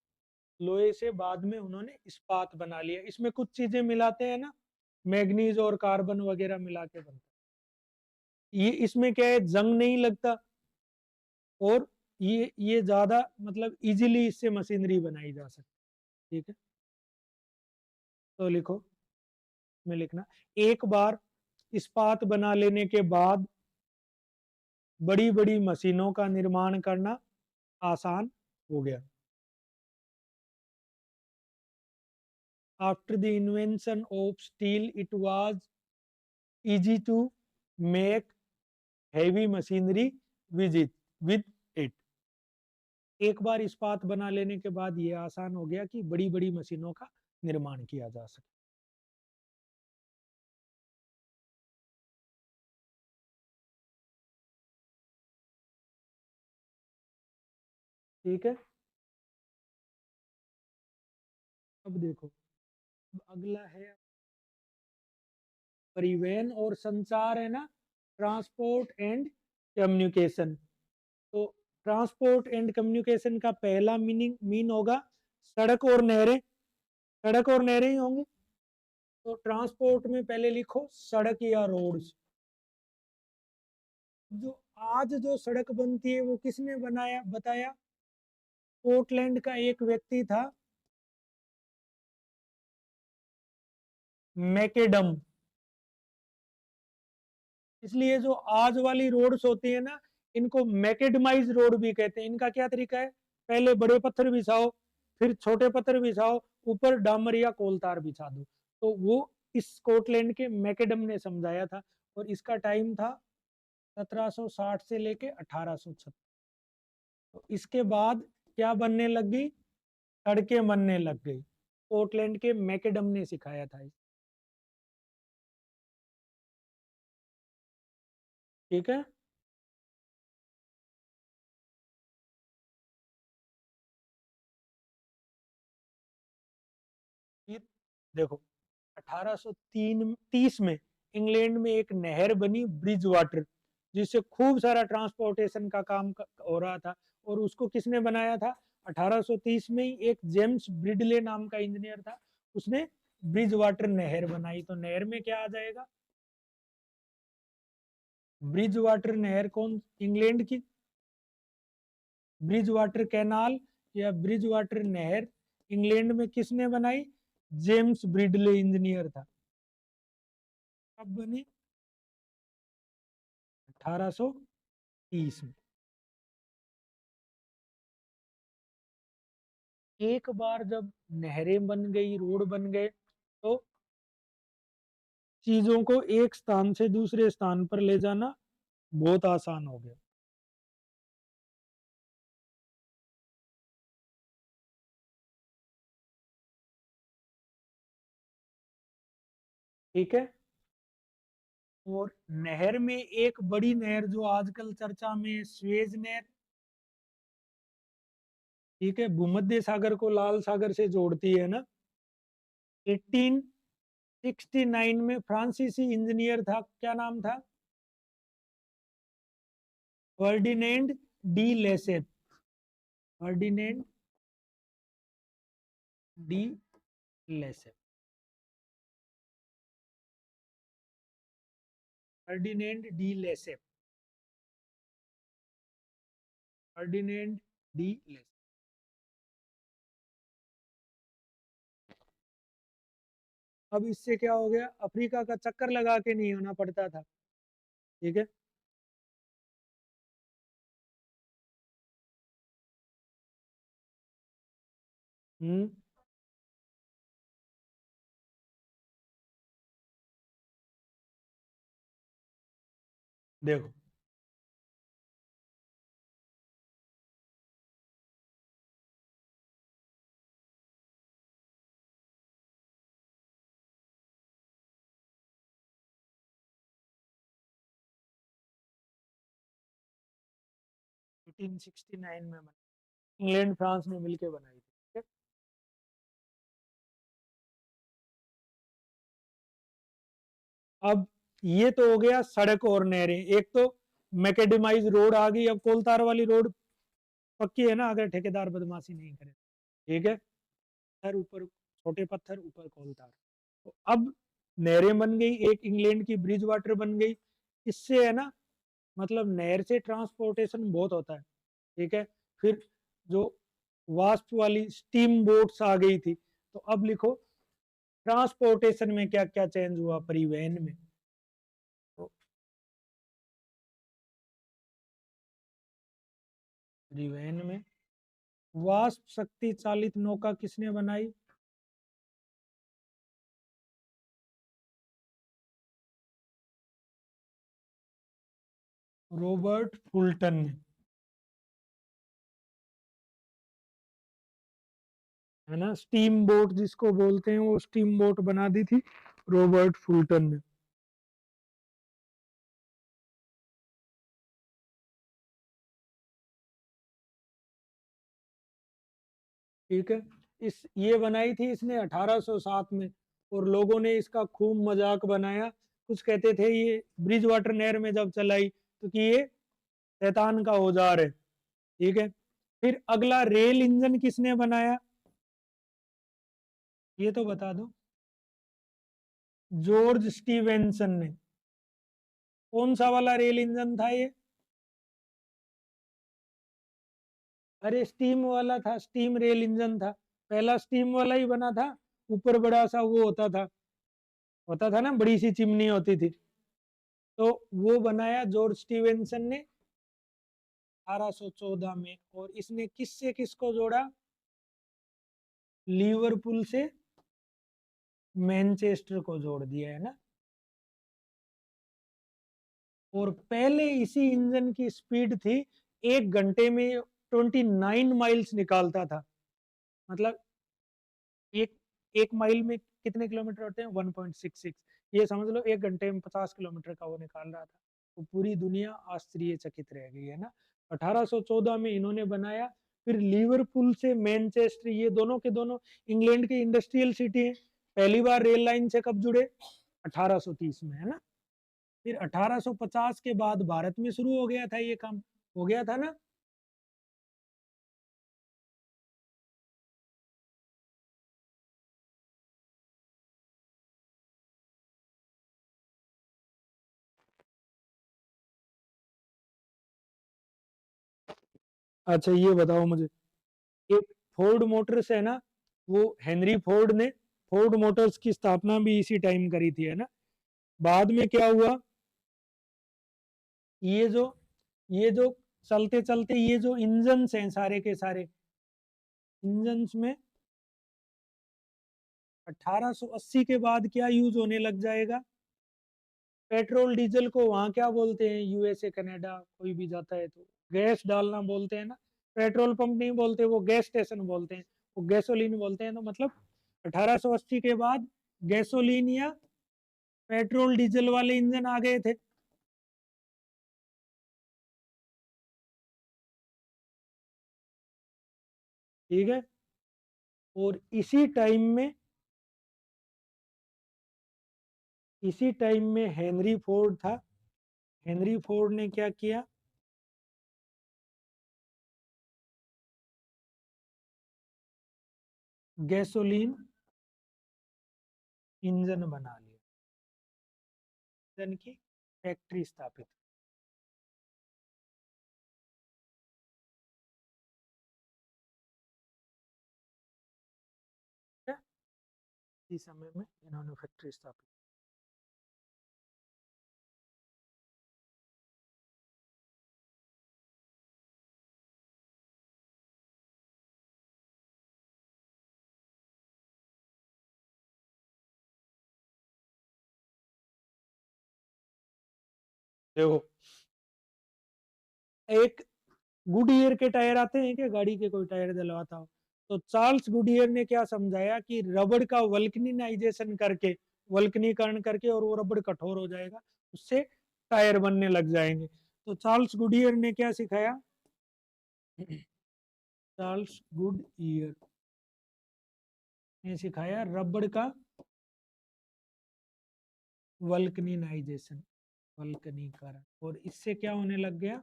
लोहे से बाद में उन्होंने इस्पात बना लिया। इसमें कुछ चीजें मिलाते हैं ना, मैग्नीज और कार्बन वगैरह मिला के बनता है। ये इसमें क्या है, जंग नहीं लगता, और ये ज्यादा मतलब इजीली इससे मशीनरी बनाई जा सकती है। ठीक है, तो लिखो, में लिखना, एक बार इस्पात बना लेने के बाद बड़ी बड़ी मशीनों का निर्माण करना आसान हो गया। After the invention of still it was easy to make heavy machinery with it। एक बार इस्पात बना लेने के बाद ये आसान हो गया कि बड़ी बड़ी मशीनों का निर्माण किया जा सके। ठीक है, अब देखो, अब अगला है परिवहन और संचार, है ना, ट्रांसपोर्ट एंड कम्युनिकेशन। तो ट्रांसपोर्ट एंड कम्युनिकेशन का पहला मीन होगा सड़क और नहरें। सड़क और नहरें ही होंगी। तो ट्रांसपोर्ट में पहले लिखो सड़क या रोड्स। जो आज जो सड़क बनती है वो किसने बनाया बताया? पोर्टलैंड का एक व्यक्ति था, मैकेडम। इसलिए जो आज वाली रोड्स होती है ना, इनको मैकेडमाइज रोड भी कहते हैं। इनका क्या तरीका है, पहले बड़े पत्थर बिछाओ, फिर छोटे पत्थर बिछाओ, ऊपर डामर या कोलतार बिछा दो, तो वो इस स्कॉटलैंड के मैकेडम ने समझाया था, और इसका टाइम था 1760 से लेके 1836। तो इसके बाद क्या बनने लग गई, सड़कें बनने लग गई। स्कॉटलैंड के मैकेडम ने सिखाया था। ठीक है। फिर देखो 1830 में इंग्लैंड में एक नहर बनी, ब्रिज वाटर, जिससे खूब सारा ट्रांसपोर्टेशन का काम हो रहा था। और उसको किसने बनाया था? 1830 में ही एक जेम्स ब्रिडले नाम का इंजीनियर था, उसने ब्रिज वाटर नहर बनाई। तो नहर में क्या आ जाएगा? ब्रिज वाटर नहर कौन, इंग्लैंड की? ब्रिज वाटर कैनाल या ब्रिज वाटर नहर इंग्लैंड में किसने बनाई? जेम्स ब्रिडले इंजीनियर था। कब बनी? 1830 में। एक बार जब नहरें बन गई, रोड बन गए, तो चीजों को एक स्थान से दूसरे स्थान पर ले जाना बहुत आसान हो गया। ठीक है। और नहर में एक बड़ी नहर जो आजकल चर्चा में, स्वेज नहर, ठीक है, भूमध्य सागर को लाल सागर से जोड़ती है ना। 1869 में फ्रांसीसी इंजीनियर था, क्या नाम था? Ferdinand de Lesseps. Ferdinand de Lesseps. Ferdinand de Lesseps. Ferdinand de Lesseps. अब इससे क्या हो गया, अफ्रीका का चक्कर लगा के नहीं आना पड़ता था। ठीक है। हम्म। देखो, 1869 में बना, इंग्लैंड फ्रांस ने मिलकर बनाई थी। ठीक है? अब ये तो हो गया सड़क और नहरें। एक तो मैकेडमाइज रोड आ गई, अब कोलतार वाली रोड पक्की है ना, अगर ठेकेदार बदमाशी नहीं करे। ठीक है। पत्थर ऊपर, छोटे पत्थर ऊपर कोलतार। तो अब नहरें बन गई, एक इंग्लैंड की ब्रिज वाटर बन गई। इससे है ना, मतलब नहर से ट्रांसपोर्टेशन बहुत होता है। ठीक है। फिर जो वास्प वाली स्टीम बोट्स आ गई थी। तो अब लिखो ट्रांसपोर्टेशन में क्या क्या चेंज हुआ, परिवहन में। तो परिवहन में वास्प शक्ति चालित नौका किसने बनाई? रॉबर्ट फुल्टन ने। है ना, स्टीम बोट जिसको बोलते हैं, वो स्टीम बोट बना दी थी रॉबर्ट फुल्टन ने। ठीक है। इस ये बनाई थी इसने 1807 में, और लोगों ने इसका खूब मजाक बनाया। कुछ कहते थे ये ब्रिज वाटर नहर में जब चलाई तो कि ये शैतान का औजार है। ठीक है। फिर अगला रेल इंजन किसने बनाया, ये तो बता दो। जॉर्ज स्टीवेंसन ने। कौन सा वाला रेल इंजन था ये? अरे स्टीम वाला था, स्टीम रेल इंजन था। पहला स्टीम वाला ही बना था। ऊपर बड़ा सा वो होता था ना, बड़ी सी चिमनी होती थी। तो वो बनाया जॉर्ज स्टीवेंसन ने 1814 में। और इसने किससे किसको जोड़ा? लिवरपूल से मैनचेस्टर को जोड़ दिया है ना। और पहले इसी इंजन की स्पीड थी 1 घंटे में 29 माइल्स निकालता था। मतलब एक एक माइल में कितने किलोमीटर होते हैं? 1.66। ये समझ लो 1 घंटे में 50 किलोमीटर का वो निकाल रहा था। तो पूरी दुनिया आश्चर्यचकित रह गई है ना। 1814 में इन्होंने बनाया। फिर लिवरपूल से मैनचेस्टर, ये दोनों के दोनों इंग्लैंड के इंडस्ट्रियल सिटी है। पहली बार रेल लाइन से कब जुड़े? 1830 में, है ना। फिर 1850 के बाद भारत में शुरू हो गया था ये काम, हो गया था ना। अच्छा ये बताओ मुझे, एक फोर्ड मोटर्स है ना, वो हेनरी फोर्ड ने फोर्ड मोटर्स की स्थापना भी इसी टाइम करी थी, है ना। बाद में क्या हुआ, ये जो ये जो चलते चलते ये जो इंजन्स हैं सारे के सारे, इंजन्स में 1880 के बाद क्या यूज होने लग जाएगा? पेट्रोल डीजल को वहां क्या बोलते हैं, यूएसए कनाडा कोई भी जाता है तो गैस डालना बोलते हैं ना। पेट्रोल पंप नहीं बोलते, वो गैस स्टेशन बोलते हैं, वो गैसोलीन बोलते हैं। तो मतलब 1880 के बाद गैसोलीन या पेट्रोल डीजल वाले इंजन आ गए थे। ठीक है। और इसी टाइम में हेनरी फोर्ड था। हेनरी फोर्ड ने क्या किया, गैसोलीन इंजन बना लिया, इंजन की फैक्ट्री स्थापित। इस समय में इन्होंने फैक्ट्री स्थापित। देखो, एक गुडईयर के टायर आते हैं क्या, गाड़ी के कोई टायर दिलवाता हो, तो चार्ल्स गुडईयर ने क्या समझाया कि रबड़ का वल्कनीनाइजेशन करके, वल्कनीकरण करके, और वो रबड़ कठोर हो जाएगा, उससे टायर बनने लग जाएंगे। तो चार्ल्स गुडईयर ने क्या सिखाया, चार्ल्स गुडईयर ने सिखाया रबड़ का वल्कनीनाइजेशन, वल्कनीकरण, और इससे क्या होने लग गया,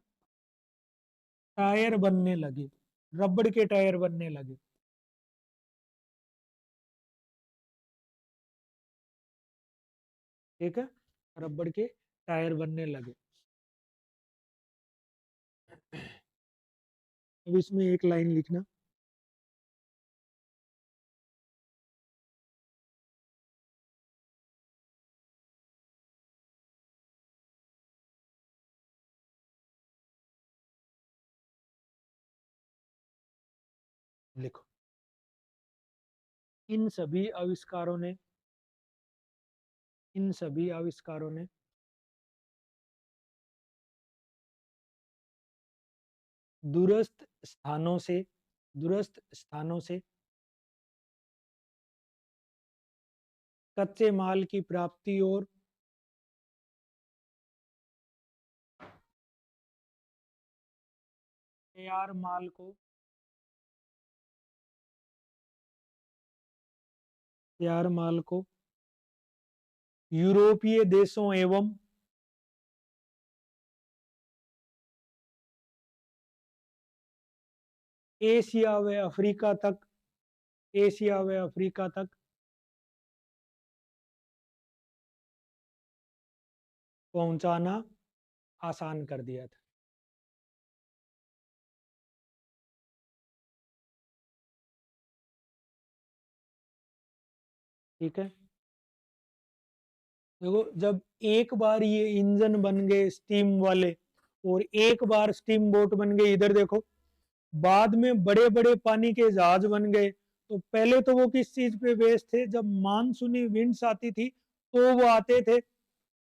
टायर बनने लगे, रबड़ के टायर बनने लगे। ठीक है, रबड़ के टायर बनने लगे। अब इसमें एक लाइन लिखना, लिखो, इन सभी आविष्कारों ने इन सभी आविष्कारों ने दूरस्थ स्थानों से कच्चे माल की प्राप्ति और तैयार माल को तैयार माल को यूरोपीय देशों एवं एशिया व अफ्रीका तक पहुंचाना आसान कर दिया था। ठीक है, देखो, जब एक बार ये इंजन बन गए स्टीम वाले, और एक बार स्टीम बोट बन गए, इधर देखो, बाद में बड़े बड़े पानी के जहाज बन गए, तो पहले तो वो किस चीज पे बेस्ड थे, जब मानसूनी विंड्स आती थी तो वो आते थे,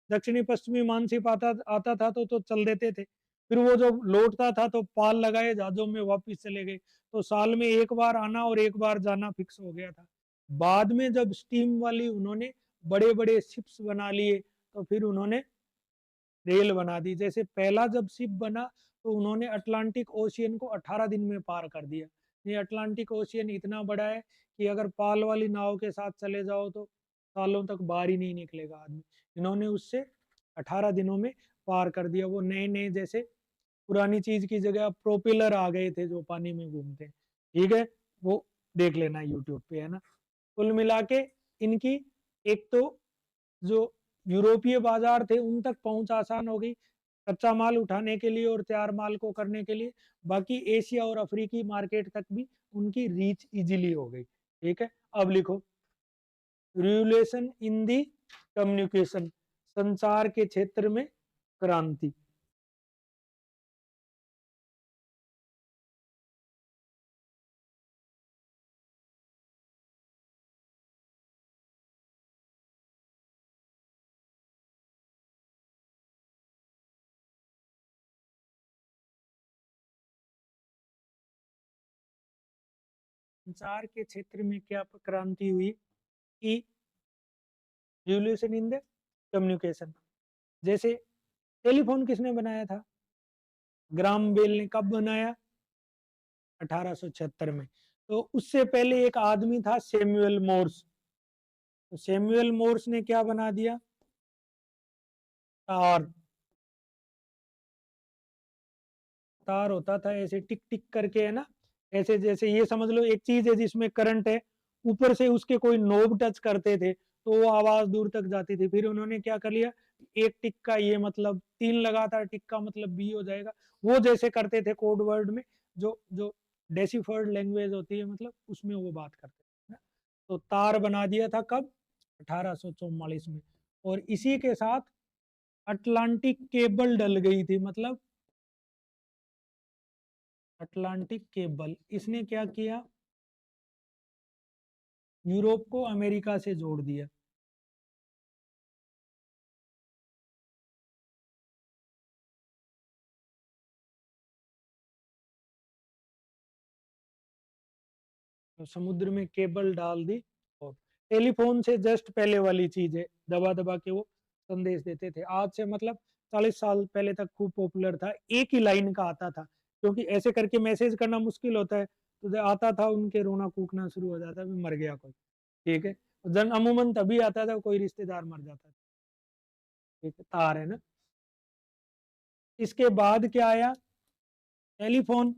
दक्षिणी पश्चिमी मानसून आता आता था तो चल देते थे, फिर वो जब लौटता था तो पाल लगाए जहाजों में वापस चले गए, तो साल में एक बार आना और एक बार जाना फिक्स हो गया था। बाद में जब स्टीम वाली उन्होंने बड़े बड़े शिप्स बना लिए तो फिर उन्होंने रेल बना दी। जैसे पहला जब शिप बना तो उन्होंने अटलांटिक ओशियन को 18 दिन में पार कर दिया। ये अटलांटिक ओशियन इतना बड़ा है कि अगर पाल वाली नाव के साथ चले जाओ तो सालों तक बाहर ही नहीं निकलेगा आदमी। इन्होंने उससे 18 दिनों में पार कर दिया। वो नए नए जैसे पुरानी चीज की जगह प्रोपेलर आ गए थे जो पानी में घूमते हैं, ठीक है, वो देख लेना यूट्यूब पे, है ना। कुल मिला के इनकी एक तो जो यूरोपीय बाजार थे उन तक पहुंच आसान हो गई कच्चा माल उठाने के लिए और तैयार माल को करने के लिए। बाकी एशिया और अफ्रीकी मार्केट तक भी उनकी रीच इजीली हो गई, ठीक है। अब लिखो, रिवोल्यूशन इन दी कम्युनिकेशन, संचार के क्षेत्र में क्रांति। संचार के क्षेत्र में क्या क्रांति हुई कि रिवोल्यूशन इन द कम्युनिकेशन। जैसे टेलीफोन किसने बनाया था? ग्राम बेल ने। कब बनाया? 1876 में। तो उससे पहले एक आदमी था सैमुअल मोर्स। तो सैमुअल मोर्स ने क्या बना दिया? तार। तार होता था ऐसे टिक टिक करके, है ना, ऐसे जैसे ये समझ लो एक चीज है जिसमें करंट है, ऊपर से उसके कोई नोब टच करते थे तो वो आवाज दूर तक जाती थी। फिर उन्होंने क्या कर लिया, एक टिक का ये मतलब 3 लगातार टिक का मतलब बी हो जाएगा, वो जैसे करते थे कोड वर्ड में, जो जो डेसिफर्ड लैंग्वेज होती है मतलब उसमें वो बात करते थे, है ना? तो तार बना दिया था कब? 1844 में। और इसी के साथ अटलांटिक केबल डल गई थी। मतलब अटलांटिक केबल इसने क्या किया, यूरोप को अमेरिका से जोड़ दिया। तो समुद्र में केबल डाल दी। और टेलीफोन से जस्ट पहले वाली चीज है, दबा दबा के वो संदेश देते थे। आज से मतलब 40 साल पहले तक खूब पॉपुलर था, एक ही लाइन का आता था, क्योंकि ऐसे करके मैसेज करना मुश्किल होता है। तो जब आता था उनके रोना कूकना शुरू हो जाता, भी मर गया कोई, ठीक है। जन अमूमन तभी आता था कोई रिश्तेदार मर जाता था, ठीक है। तार, है ना। इसके बाद क्या आया? टेलीफोन।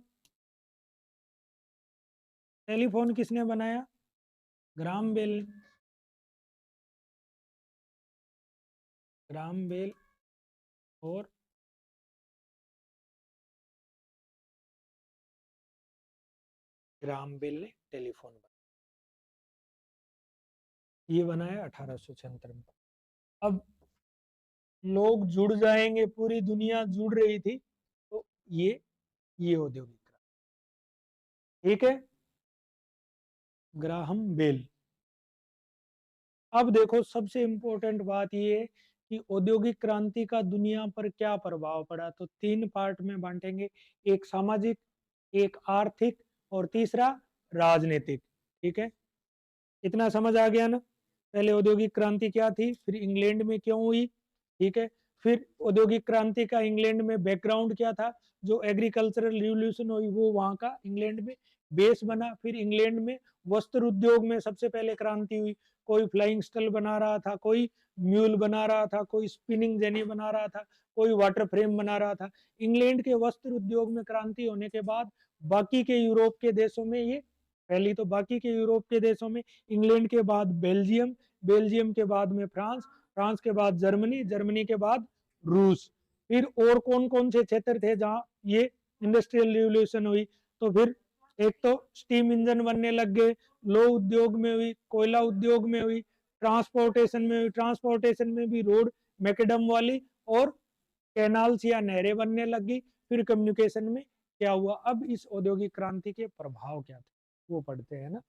टेलीफोन किसने बनाया? ग्राम बेल ने। ग्राम बेल और ग्राम बेल ने टेलीफोन बनाया। ये बनाया 1876 में। अब लोग जुड़ जाएंगे, पूरी दुनिया जुड़ रही थी, तो ये औद्योगिक क्रांति, ठीक है। Graham Bell. अब देखो सबसे इंपॉर्टेंट बात ये है कि औद्योगिक क्रांति का दुनिया पर क्या प्रभाव पड़ा। तो 3 पार्ट में बांटेंगे, एक सामाजिक, एक आर्थिक और तीसरा राजनीतिक, ठीक है। इतना समझ आ गया ना? पहले औद्योगिक क्रांति क्या थी, फिर इंग्लैंड में क्यों हुई, ठीक है। फिर औद्योगिक क्रांति का इंग्लैंड में बैकग्राउंड क्या था, जो एग्रीकल्चरल रिवोल्यूशन हुई वो वहां का इंग्लैंड में बेस बना। फिर इंग्लैंड में वस्त्र उद्योग में सबसे पहले क्रांति हुई। कोई फ्लाइंग स्टल बना रहा था, कोई म्यूल बना रहा था, कोई स्पिनिंग जेनी बना रहा था, कोई वाटर फ्रेम बना रहा था। इंग्लैंड के वस्त्र उद्योग में क्रांति होने के बाद बाकी के यूरोप के देशों में ये पहली, तो बाकी के यूरोप के देशों में इंग्लैंड के बाद बेल्जियम, बेल्जियम के बाद में फ्रांस, फ्रांस के बाद जर्मनी, जर्मनी के बाद रूस। फिर और कौन कौन से क्षेत्र थे जहां ये इंडस्ट्रियल रिवोल्यूशन हुई? तो फिर एक तो स्टीम इंजन बनने लग गए, लो उद्योग में हुई, कोयला उद्योग में हुई, ट्रांसपोर्टेशन में हुई, ट्रांसपोर्टेशन में भी रोड मैकेडम वाली और कैनाल्स या नहरें बनने लगी। फिर कम्युनिकेशन में क्या हुआ? अब इस औद्योगिक क्रांति के प्रभाव क्या थे वो पढ़ते हैं ना।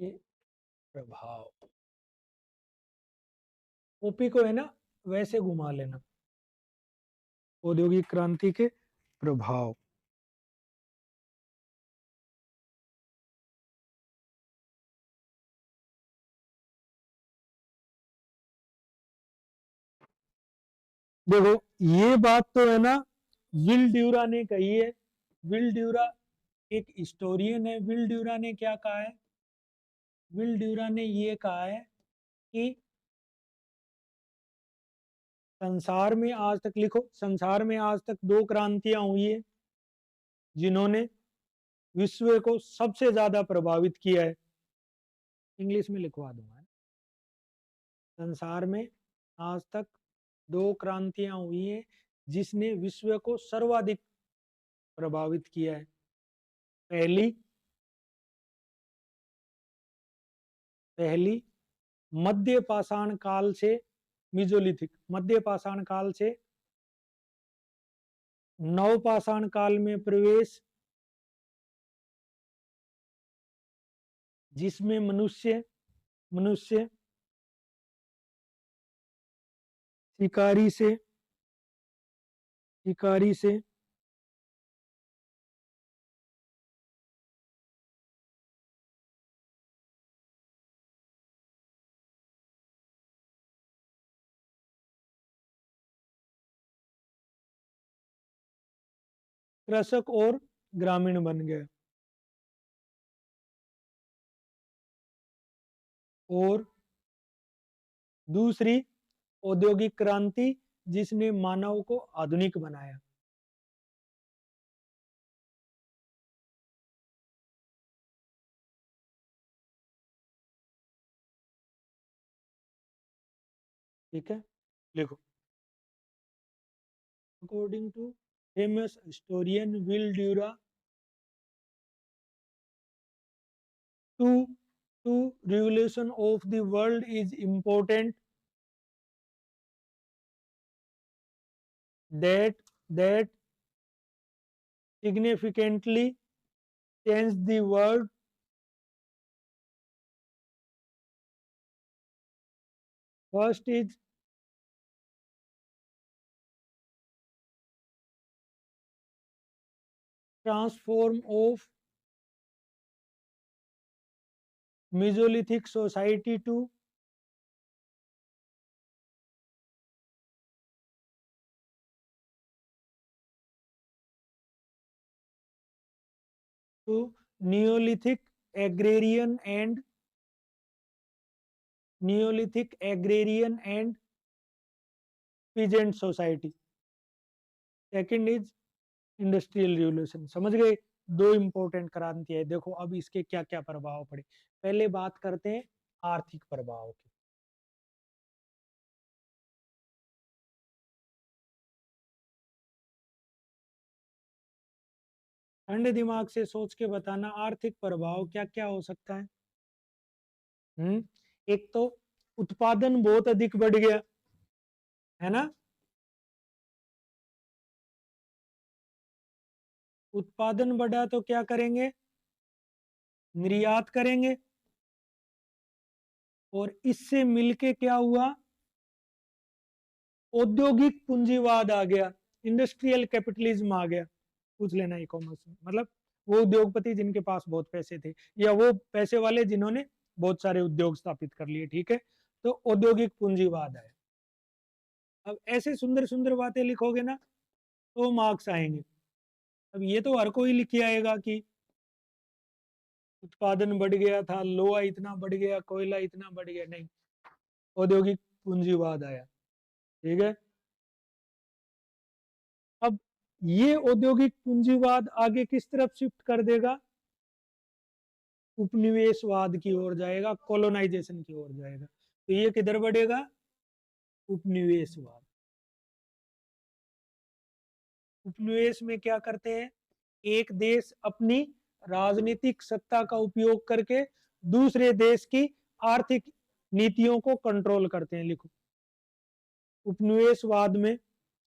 ये प्रभाव, ओपी को है ना वैसे घुमा लेना, औद्योगिक क्रांति के प्रभाव। देखो ये बात तो है ना विल ड्यूरा ने कही है। विल ड्यूरा एक हिस्टोरियन है। विल ड्यूरा ने क्या कहा है? विल ड्यूरा ने ये कहा है कि संसार में आज तक, लिखो, संसार में आज तक दो क्रांतियां हुई है जिन्होंने विश्व को सबसे ज्यादा प्रभावित किया है। इंग्लिश में लिखवा दूंगा। संसार में आज तक दो क्रांतियां हुई हैं जिसने विश्व को सर्वाधिक प्रभावित किया है। पहली पहली मध्य पाषाण काल से मिजोलिथिक, मध्य पाषाण काल से नव पाषाण काल में प्रवेश, जिसमें मनुष्य मनुष्य शिकारी से कृषक और ग्रामीण बन गया। और दूसरी औद्योगिक क्रांति जिसने मानव को आधुनिक बनाया। ठीक है, लिखो। According to famous historian Will Durant, two two revolution of the world is important, that significantly changed the world. First is transform of Mesolithic society to Neolithic agrarian and peasant society. Second is industrial revolution. समझ गए? दो important क्रांति है। देखो अब इसके क्या क्या प्रभाव पड़े। पहले बात करते हैं आर्थिक प्रभाव की। ठंडे दिमाग से सोच के बताना आर्थिक प्रभाव क्या क्या हो सकता है। एक तो उत्पादन बहुत अधिक बढ़ गया, है ना। उत्पादन बढ़ा तो क्या करेंगे? निर्यात करेंगे। और इससे मिलके क्या हुआ? औद्योगिक पूंजीवाद आ गया, इंडस्ट्रियल कैपिटलिज्म आ गया। पूछ लेना ई कॉमर्स में, मतलब वो उद्योगपति जिनके पास बहुत पैसे थे, या वो पैसे वाले जिन्होंने बहुत सारे उद्योग स्थापित कर लिए। ठीक है, तो औद्योगिक पूंजीवाद है। अब ऐसे सुंदर सुंदर बातें लिखोगे ना तो मार्क्स आएंगे। अब ये तो हर कोई लिख के आएगा कि उत्पादन बढ़ गया था, लोहा इतना बढ़ गया, कोयला इतना बढ़ गया, नहीं, औद्योगिक पूंजीवाद आया। ठीक है, अब ये औद्योगिक पूंजीवाद आगे किस तरफ शिफ्ट कर देगा? उपनिवेशवाद की ओर जाएगा, कॉलोनाइजेशन की ओर जाएगा। तो ये किधर बढ़ेगा? उपनिवेशवाद। उपनिवेश में क्या करते हैं? एक देश अपनी राजनीतिक सत्ता का उपयोग करके दूसरे देश की आर्थिक नीतियों को कंट्रोल करते हैं। लिखो, उपनिवेशवाद में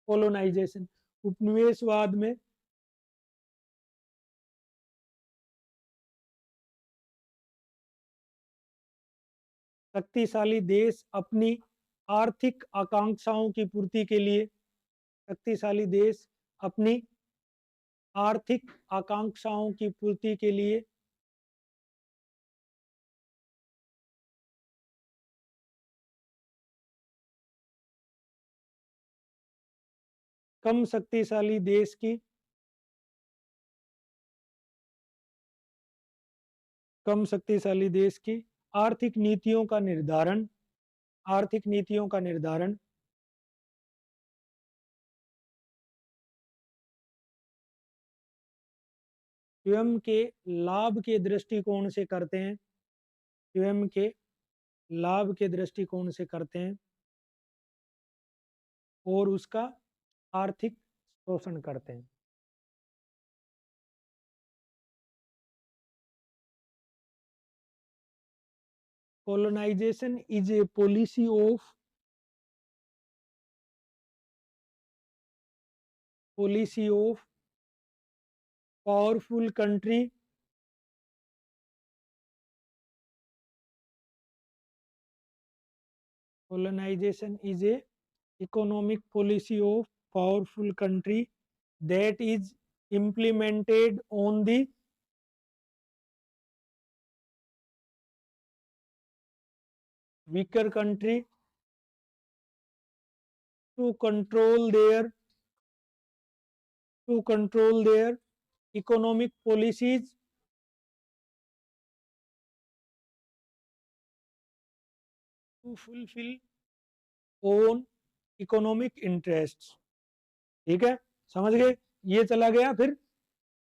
कॉलोनाइजेशन, उपनिवेशवाद में शक्तिशाली देश अपनी आर्थिक आकांक्षाओं की पूर्ति के लिए, शक्तिशाली देश अपनी आर्थिक आकांक्षाओं की पूर्ति के लिए कम शक्तिशाली देश की कम शक्तिशाली देश की आर्थिक नीतियों का निर्धारण, आर्थिक नीतियों का निर्धारण स्वयं के लाभ के दृष्टिकोण से करते हैं, स्वयं के लाभ के दृष्टिकोण से करते हैं और उसका आर्थिक शोषण करते हैं। Colonization is a policy of powerful country colonization is a economic policy of powerful country that is implemented on the weaker country to control their economic policies to fulfill own economic interests। ठीक है, समझ गए। ये चला गया फिर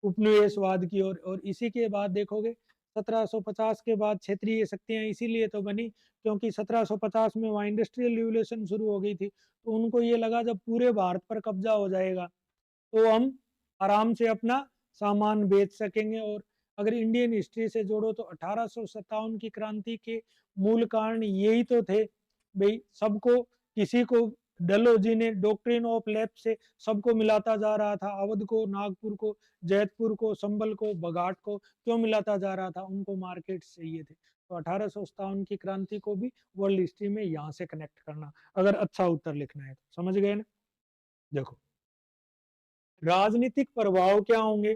उपनिवेशवाद की ओर। और इसी के बाद देखोगे 1750 के बाद क्षेत्रीय शक्तियां इसीलिए तो बनी क्योंकि 1750 में वहाँ इंडस्ट्रियल रिवोल्यूशन शुरू हो गई थी। तो उनको ये लगा जब पूरे भारत पर कब्जा हो जाएगा तो हम आराम से अपना सामान बेच सकेंगे। और अगर इंडियन हिस्ट्री से जोड़ो तो 1857 की क्रांति के मूल कारण यही तो थे भाई, सबको किसी को डलहौजी ने डॉक्ट्रिन ऑफ लेफ्ट से सबको मिलाता जा रहा था, अवध को, नागपुर को, जैतपुर को, संभल को, बघाट को क्यों मिलाता जा रहा था, उनको मार्केट चाहिए थे। तो 1857 की क्रांति को भी वर्ल्ड हिस्ट्री में यहाँ से कनेक्ट करना अगर अच्छा उत्तर लिखना है तो। समझ गए ना। देखो राजनीतिक प्रभाव क्या होंगे।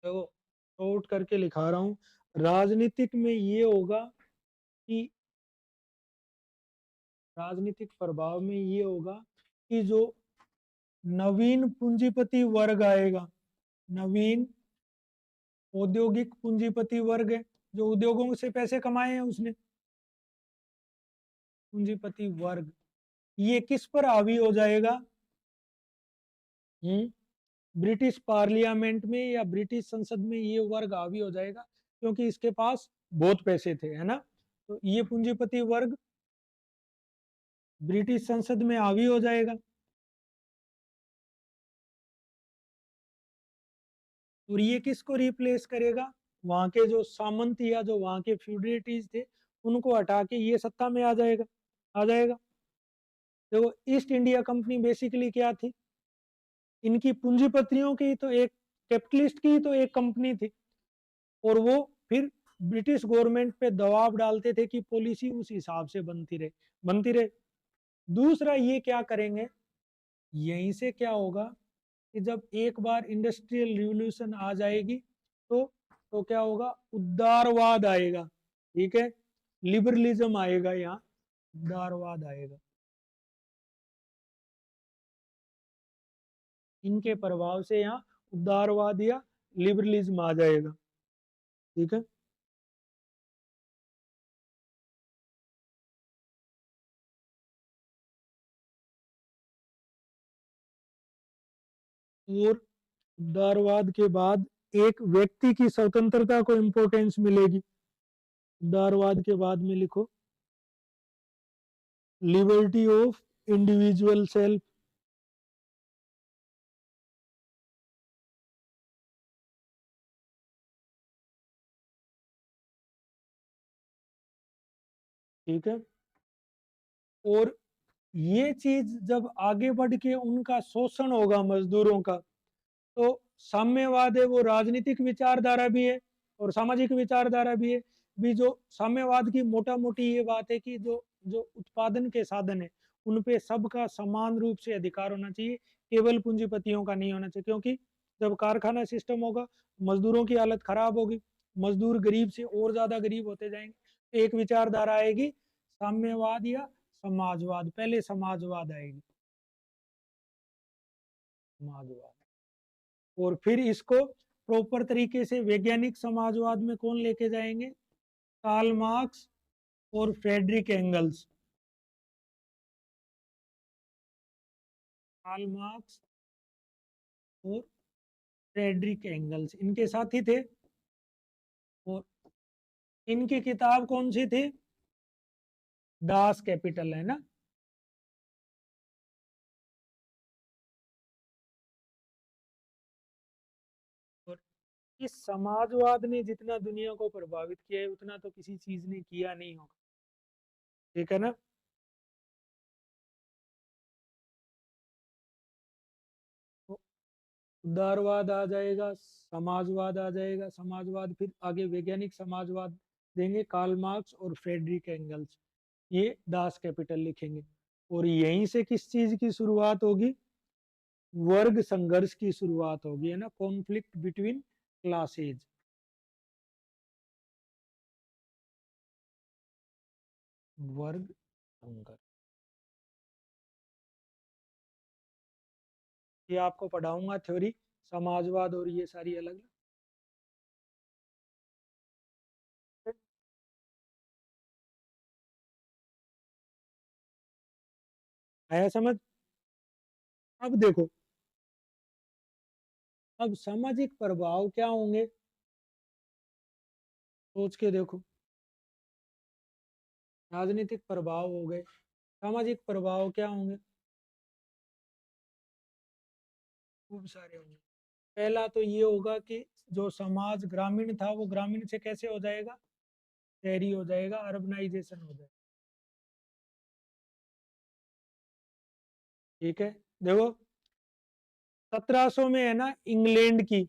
देखो नोट करके लिखा रहा हूं, राजनीतिक में ये होगा कि राजनीतिक प्रभाव में ये होगा कि जो नवीन पूंजीपति वर्ग आएगा, नवीन औद्योगिक पूंजीपति वर्ग है जो उद्योगों से पैसे कमाए हैं उसने, पूंजीपति वर्ग, ये किस पर हावी हो जाएगा। ब्रिटिश पार्लियामेंट में या ब्रिटिश संसद में ये वर्ग हावी हो जाएगा क्योंकि इसके पास बहुत पैसे थे, है ना। तो ये पूंजीपति वर्ग ब्रिटिश संसद में हावी हो जाएगा। और ये किसको रिप्लेस करेगा, वहां के जो सामंत या जो वहां के फ्यूडरेटिव थे उनको हटा के ये सत्ता में आ जाएगा। तो ईस्ट इंडिया कंपनी बेसिकली क्या थी, इनकी पूंजीपतियों की तो एक, कैपिटलिस्ट की तो एक कंपनी थी और वो फिर ब्रिटिश गवर्नमेंट पे दबाव डालते थे कि पॉलिसी उस हिसाब से बनती रहे। दूसरा ये क्या करेंगे, यहीं से क्या होगा कि जब एक बार इंडस्ट्रियल रिवॉल्यूशन आ जाएगी तो क्या होगा, उदारवाद आएगा। ठीक है, लिबरलिज्म आएगा, यहाँ उदारवाद आएगा। इनके प्रभाव से यहाँ उदारवाद या लिबरलिज्म आ जाएगा। ठीक है, और उदारवाद के बाद एक व्यक्ति की स्वतंत्रता को इंपॉर्टेंस मिलेगी। उदारवाद के बाद में लिखो लिबर्टी ऑफ इंडिविजुअल सेल्फ। ठीक है, और ये चीज जब आगे बढ़ के उनका शोषण होगा मजदूरों का, तो साम्यवाद है वो राजनीतिक विचारधारा भी है और सामाजिक विचारधारा भी है। भी जो साम्यवाद की मोटा मोटी ये बात है कि जो जो उत्पादन के साधन है उन पे सबका समान रूप से अधिकार होना चाहिए, केवल पूंजीपतियों का नहीं होना चाहिए। क्योंकि जब कारखाना सिस्टम होगा मजदूरों की हालत खराब होगी, मजदूर गरीब से और ज्यादा गरीब होते जाएंगे। तो एक विचारधारा आएगी साम्यवाद या समाजवाद, पहले समाजवाद आएगी, समाजवाद। और फिर इसको प्रॉपर तरीके से वैज्ञानिक समाजवाद में कौन लेके जाएंगे? कार्ल मार्क्स और फ्रेडरिक एंगल्स। कार्ल मार्क्स और फ्रेडरिक एंगल्स इनके साथी थे। और इनकी किताब कौन सी थी? दास कैपिटल, है ना। और इस समाजवाद ने जितना दुनिया को प्रभावित किया है उतना तो किसी चीज ने किया नहीं होगा, ठीक है ना। तो उदारवाद आ जाएगा, समाजवाद आ जाएगा, समाजवाद फिर आगे वैज्ञानिक समाजवाद देंगे कार्ल मार्क्स और फ्रेडरिक एंगल्स, ये दास कैपिटल लिखेंगे। और यहीं से किस चीज की शुरुआत होगी? वर्ग संघर्ष की शुरुआत होगी, है ना, कॉन्फ्लिक्ट बिटवीन क्लासेज। वर्ग संघर्ष, ये आपको पढ़ाऊंगा थ्योरी, समाजवाद और ये सारी अलग। आया समझ? अब देखो, अब सामाजिक प्रभाव क्या होंगे, सोच के देखो। राजनीतिक प्रभाव हो गए, सामाजिक प्रभाव क्या होंगे? खूब सारे होंगे। पहला तो ये होगा कि जो समाज ग्रामीण था वो ग्रामीण से कैसे हो जाएगा? शहरी हो जाएगा, अर्बनाइजेशन हो जाएगा, ठीक है। देखो 1700 में, है ना, इंग्लैंड की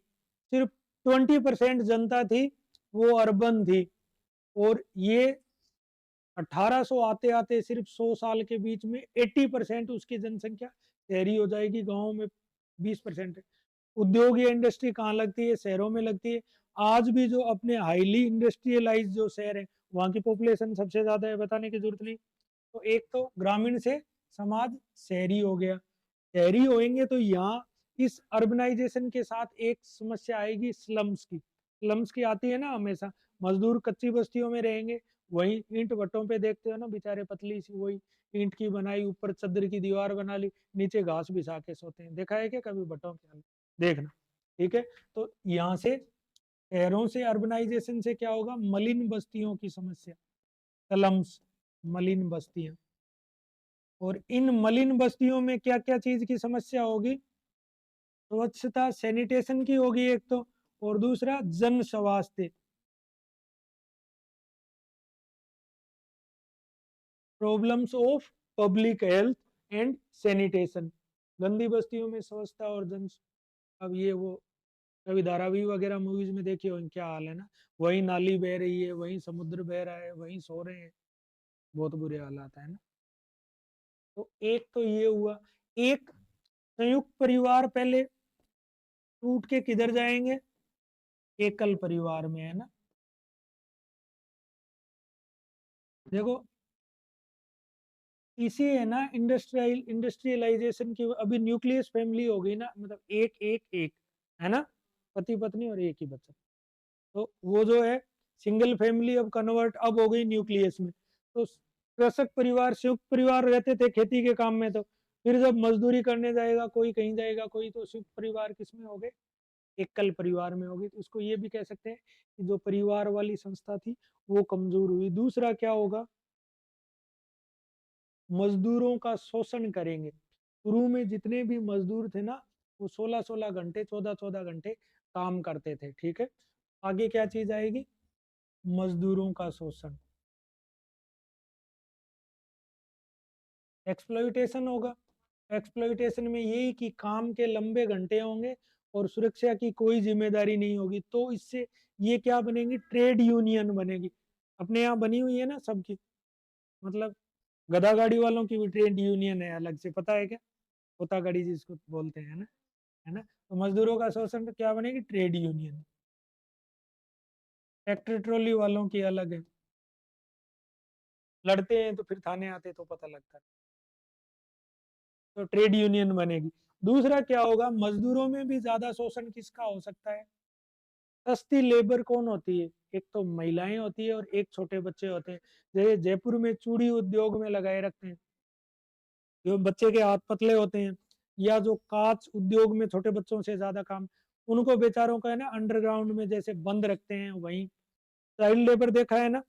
सिर्फ 20% जनता थी, वो अर्बन थी। और ये 1800 आते आते सिर्फ 100 साल के बीच में 80% उसकी जनसंख्या शहरी हो जाएगी, गाँव में 20% है। उद्योग या इंडस्ट्री कहाँ लगती है? शहरों में लगती है। आज भी जो अपने हाईली इंडस्ट्रियलाइज जो शहर है वहाँ की पॉपुलेशन सबसे ज्यादा है, बताने की जरूरत नहीं। तो एक तो ग्रामीण से समाज शहरी हो गया, शहरी होएंगे तो यहाँ इस अर्बनाइजेशन के साथ एक समस्या आएगी स्लम्स की। स्लम्स की आती है ना हमेशा, मजदूर कच्ची बस्तियों में रहेंगे, वही ईंट भट्टों पे देखते हो ना बेचारे, पतली सी वही ईंट की बनाई, ऊपर चद्दर की दीवार बना ली, नीचे घास बिछा के सोते हैं, देखा है क्या कभी भट्टों के हाल? देखना, ठीक है। तो यहाँ से शहरों से अर्बनाइजेशन से क्या होगा? मलिन बस्तियों की समस्या, स्लम्स, मलिन बस्तियां। और इन मलिन बस्तियों में क्या क्या चीज की समस्या होगी? स्वच्छता, सैनिटेशन की होगी एक तो, और दूसरा जन स्वास्थ्य, problems of public health and sanitation. गंदी बस्तियों में स्वच्छता और जन, अब ये वो कभी धारावाहिक वगैरह मूवीज में देखिए हो क्या हाल है ना, वही नाली बह रही है, वही समुद्र बह रहा है, वही सो रहे हैं, बहुत बुरे हालात है ना। तो एक तो ये हुआ। एक संयुक्त परिवार पहले टूट के किधर जाएंगे? एकल परिवार में, है ना। देखो इसी, है ना, इंडस्ट्रियलाइजेशन की अभी न्यूक्लियस फैमिली हो गई ना, मतलब एक एक एक, है ना, पति पत्नी और एक ही बच्चा। तो वो जो है सिंगल फैमिली अब कन्वर्ट अब हो गई न्यूक्लियस में। तो कृषक परिवार, संयुक्त परिवार रहते थे खेती के काम में, तो फिर जब मजदूरी करने जाएगा कोई कहीं जाएगा कोई, तो संयुक्त परिवार किस में हो गए? एकल परिवार में होगी। तो इसको ये भी कह सकते हैं कि जो परिवार वाली संस्था थी वो कमजोर हुई। दूसरा क्या होगा? मजदूरों का शोषण करेंगे। शुरू में जितने भी मजदूर थे ना वो 16-16 घंटे, 14-14 घंटे काम करते थे, ठीक है। आगे क्या चीज आएगी? मजदूरों का शोषण, एक्सप्लॉइटेशन होगा। एक्सप्लॉइटेशन में यही कि काम के लंबे घंटे होंगे और सुरक्षा की कोई जिम्मेदारी नहीं होगी, तो इससे ये क्या बनेगी, ट्रेड यूनियन बनेगी। अपने यहाँ बनी हुई है ना सबकी, मतलब गधा गाड़ी वालों की भी ट्रेड यूनियन है अलग से, पता है क्या, होता गाड़ी जिसको बोलते हैं ना, है ना। तो मजदूरों का शोषण क्या बनेगी, ट्रेड यूनियन। ट्रैक्टर ट्रॉली वालों की अलग है, लड़ते हैं तो फिर थाने आते तो पता लगता है, तो ट्रेड यूनियन बनेगी। दूसरा क्या होगा, मजदूरों में भी ज्यादा शोषण किसका हो सकता है, सस्ती लेबर कौन होती है, एक तो महिलाएं होती है और एक छोटे बच्चे होते हैं। जैसे जयपुर में चूड़ी उद्योग में लगाए रखते हैं, जो बच्चे के हाथ पतले होते हैं, या जो कांच उद्योग में छोटे बच्चों से ज्यादा काम, उनको बेचारों का है ना अंडरग्राउंड में जैसे बंद रखते हैं, वहीं चाइल्ड लेबर देखा है ना,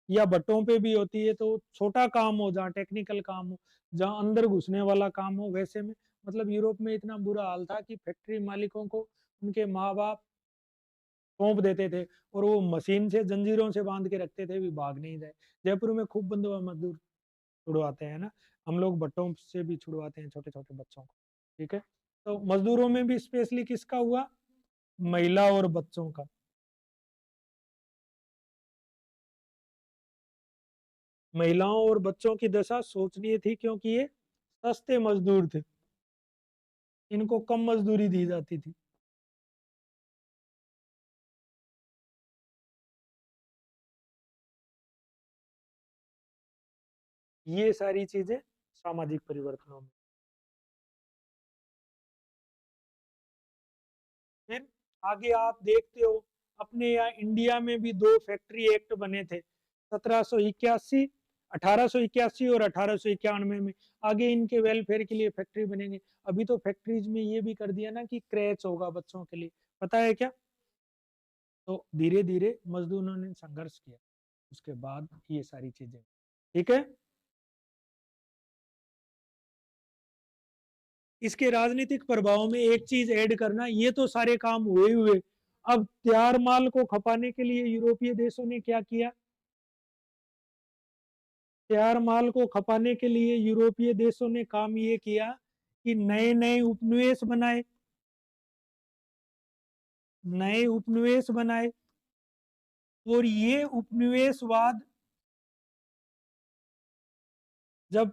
या भट्टों पे भी होती है। तो छोटा काम हो, जहाँ टेक्निकल काम हो, जहाँ अंदर घुसने वाला काम हो, वैसे में मतलब यूरोप में इतना बुरा हाल था कि फैक्ट्री मालिकों को उनके माँ बाप सौंप देते थे, और वो मशीन से जंजीरों से बांध के रखते थे, भी भाग नहीं जाए। जयपुर में खूब बंधुआ मजदूर छुड़वाते हैं ना, हम लोग भट्टों से भी छुड़वाते हैं छोटे छोटे बच्चों को, ठीक है। तो मजदूरों में भी स्पेशली किसका हुआ, महिला और बच्चों का। महिलाओं और बच्चों की दशा सोचनीय थी, क्योंकि ये सस्ते मजदूर थे, इनको कम मजदूरी दी जाती थी। ये सारी चीजें सामाजिक परिवर्तनों में। फिर आगे आप देखते हो, अपने यहाँ इंडिया में भी दो फैक्ट्री एक्ट बने थे, 1781, 1881 और 1891 में। आगे इनके वेलफेयर के लिए फैक्ट्री बनेंगे। अभी तो फैक्ट्रीज में ये भी कर दिया ना कि क्रैच होगा बच्चों के लिए, पता है क्या। तो धीरे धीरे मजदूरों ने संघर्ष किया, उसके बाद ये सारी चीजें, ठीक है। इसके राजनीतिक प्रभाव में एक चीज ऐड करना, ये तो सारे काम हुए हुए, अब तैयार माल को खपाने के लिए यूरोपीय देशों ने क्या किया, तैयार माल को खपाने के लिए यूरोपीय देशों ने काम ये किया कि नए नए उपनिवेश बनाए, नए उपनिवेश बनाए। और ये उपनिवेशवाद जब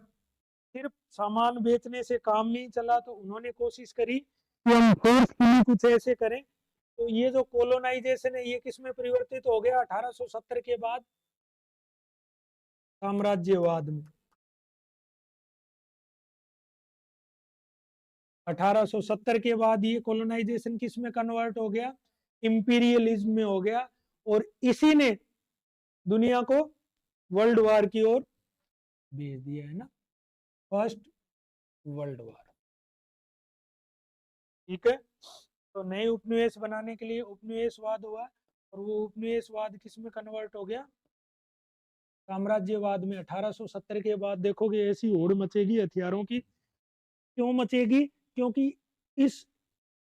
सिर्फ सामान बेचने से काम नहीं चला, तो उन्होंने कोशिश करी कि हम फोर्सफुली कुछ ऐसे करें। तो ये जो कोलोनाइजेशन है, ये किसमें परिवर्तित हो गया 1870 के बाद, साम्राज्यवाद में। 1870 के बाद ये कोलोनाइजेशन किस में कन्वर्ट हो गया, इंपीरियलिज्म में हो गया। और इसी ने दुनिया को वर्ल्ड वार की ओर भेज दिया है ना, फर्स्ट वर्ल्ड वार, ठीक है। तो नए उपनिवेश बनाने के लिए उपनिवेशवाद हुआ, और वो उपनिवेशवाद किस में कन्वर्ट हो गया, साम्राज्यवाद में। 1870 के बाद देखोगे ऐसी होड़ मचेगी हथियारों की, क्यों मचेगी, क्योंकि इस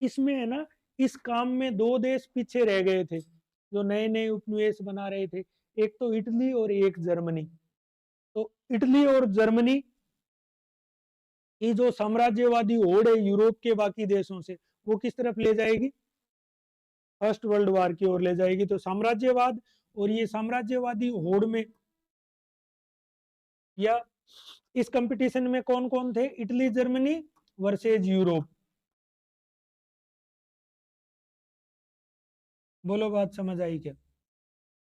इसमें है ना, इस काम में दो देश पीछे रह गए थे जो नए नए उपनिवेश बना रहे थे, एक तो इटली और एक जर्मनी। तो इटली और जर्मनी की जो साम्राज्यवादी होड़ है यूरोप के बाकी देशों से, वो किस तरफ ले जाएगी, फर्स्ट वर्ल्ड वार की ओर ले जाएगी। तो साम्राज्यवाद, और ये साम्राज्यवादी होड़ में या इस कंपटीशन में कौन कौन थे, इटली जर्मनी वर्सेज यूरोप। बोलो बात समझ आई क्या।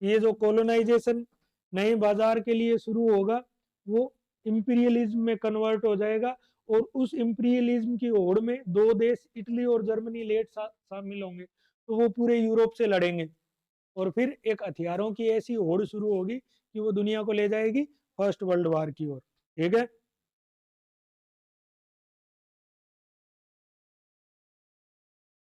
ये जो कोलोनाइजेशन नए बाजार के लिए शुरू होगा, वो इंपीरियलिज्म में कन्वर्ट हो जाएगा, और उस इंपीरियलिज्म की होड़ में दो देश इटली और जर्मनी लेट शामिल होंगे, तो वो पूरे यूरोप से लड़ेंगे, और फिर एक हथियारों की ऐसी होड़ शुरू होगी कि वो दुनिया को ले जाएगी फर्स्ट वर्ल्ड वार की ओर, ठीक है।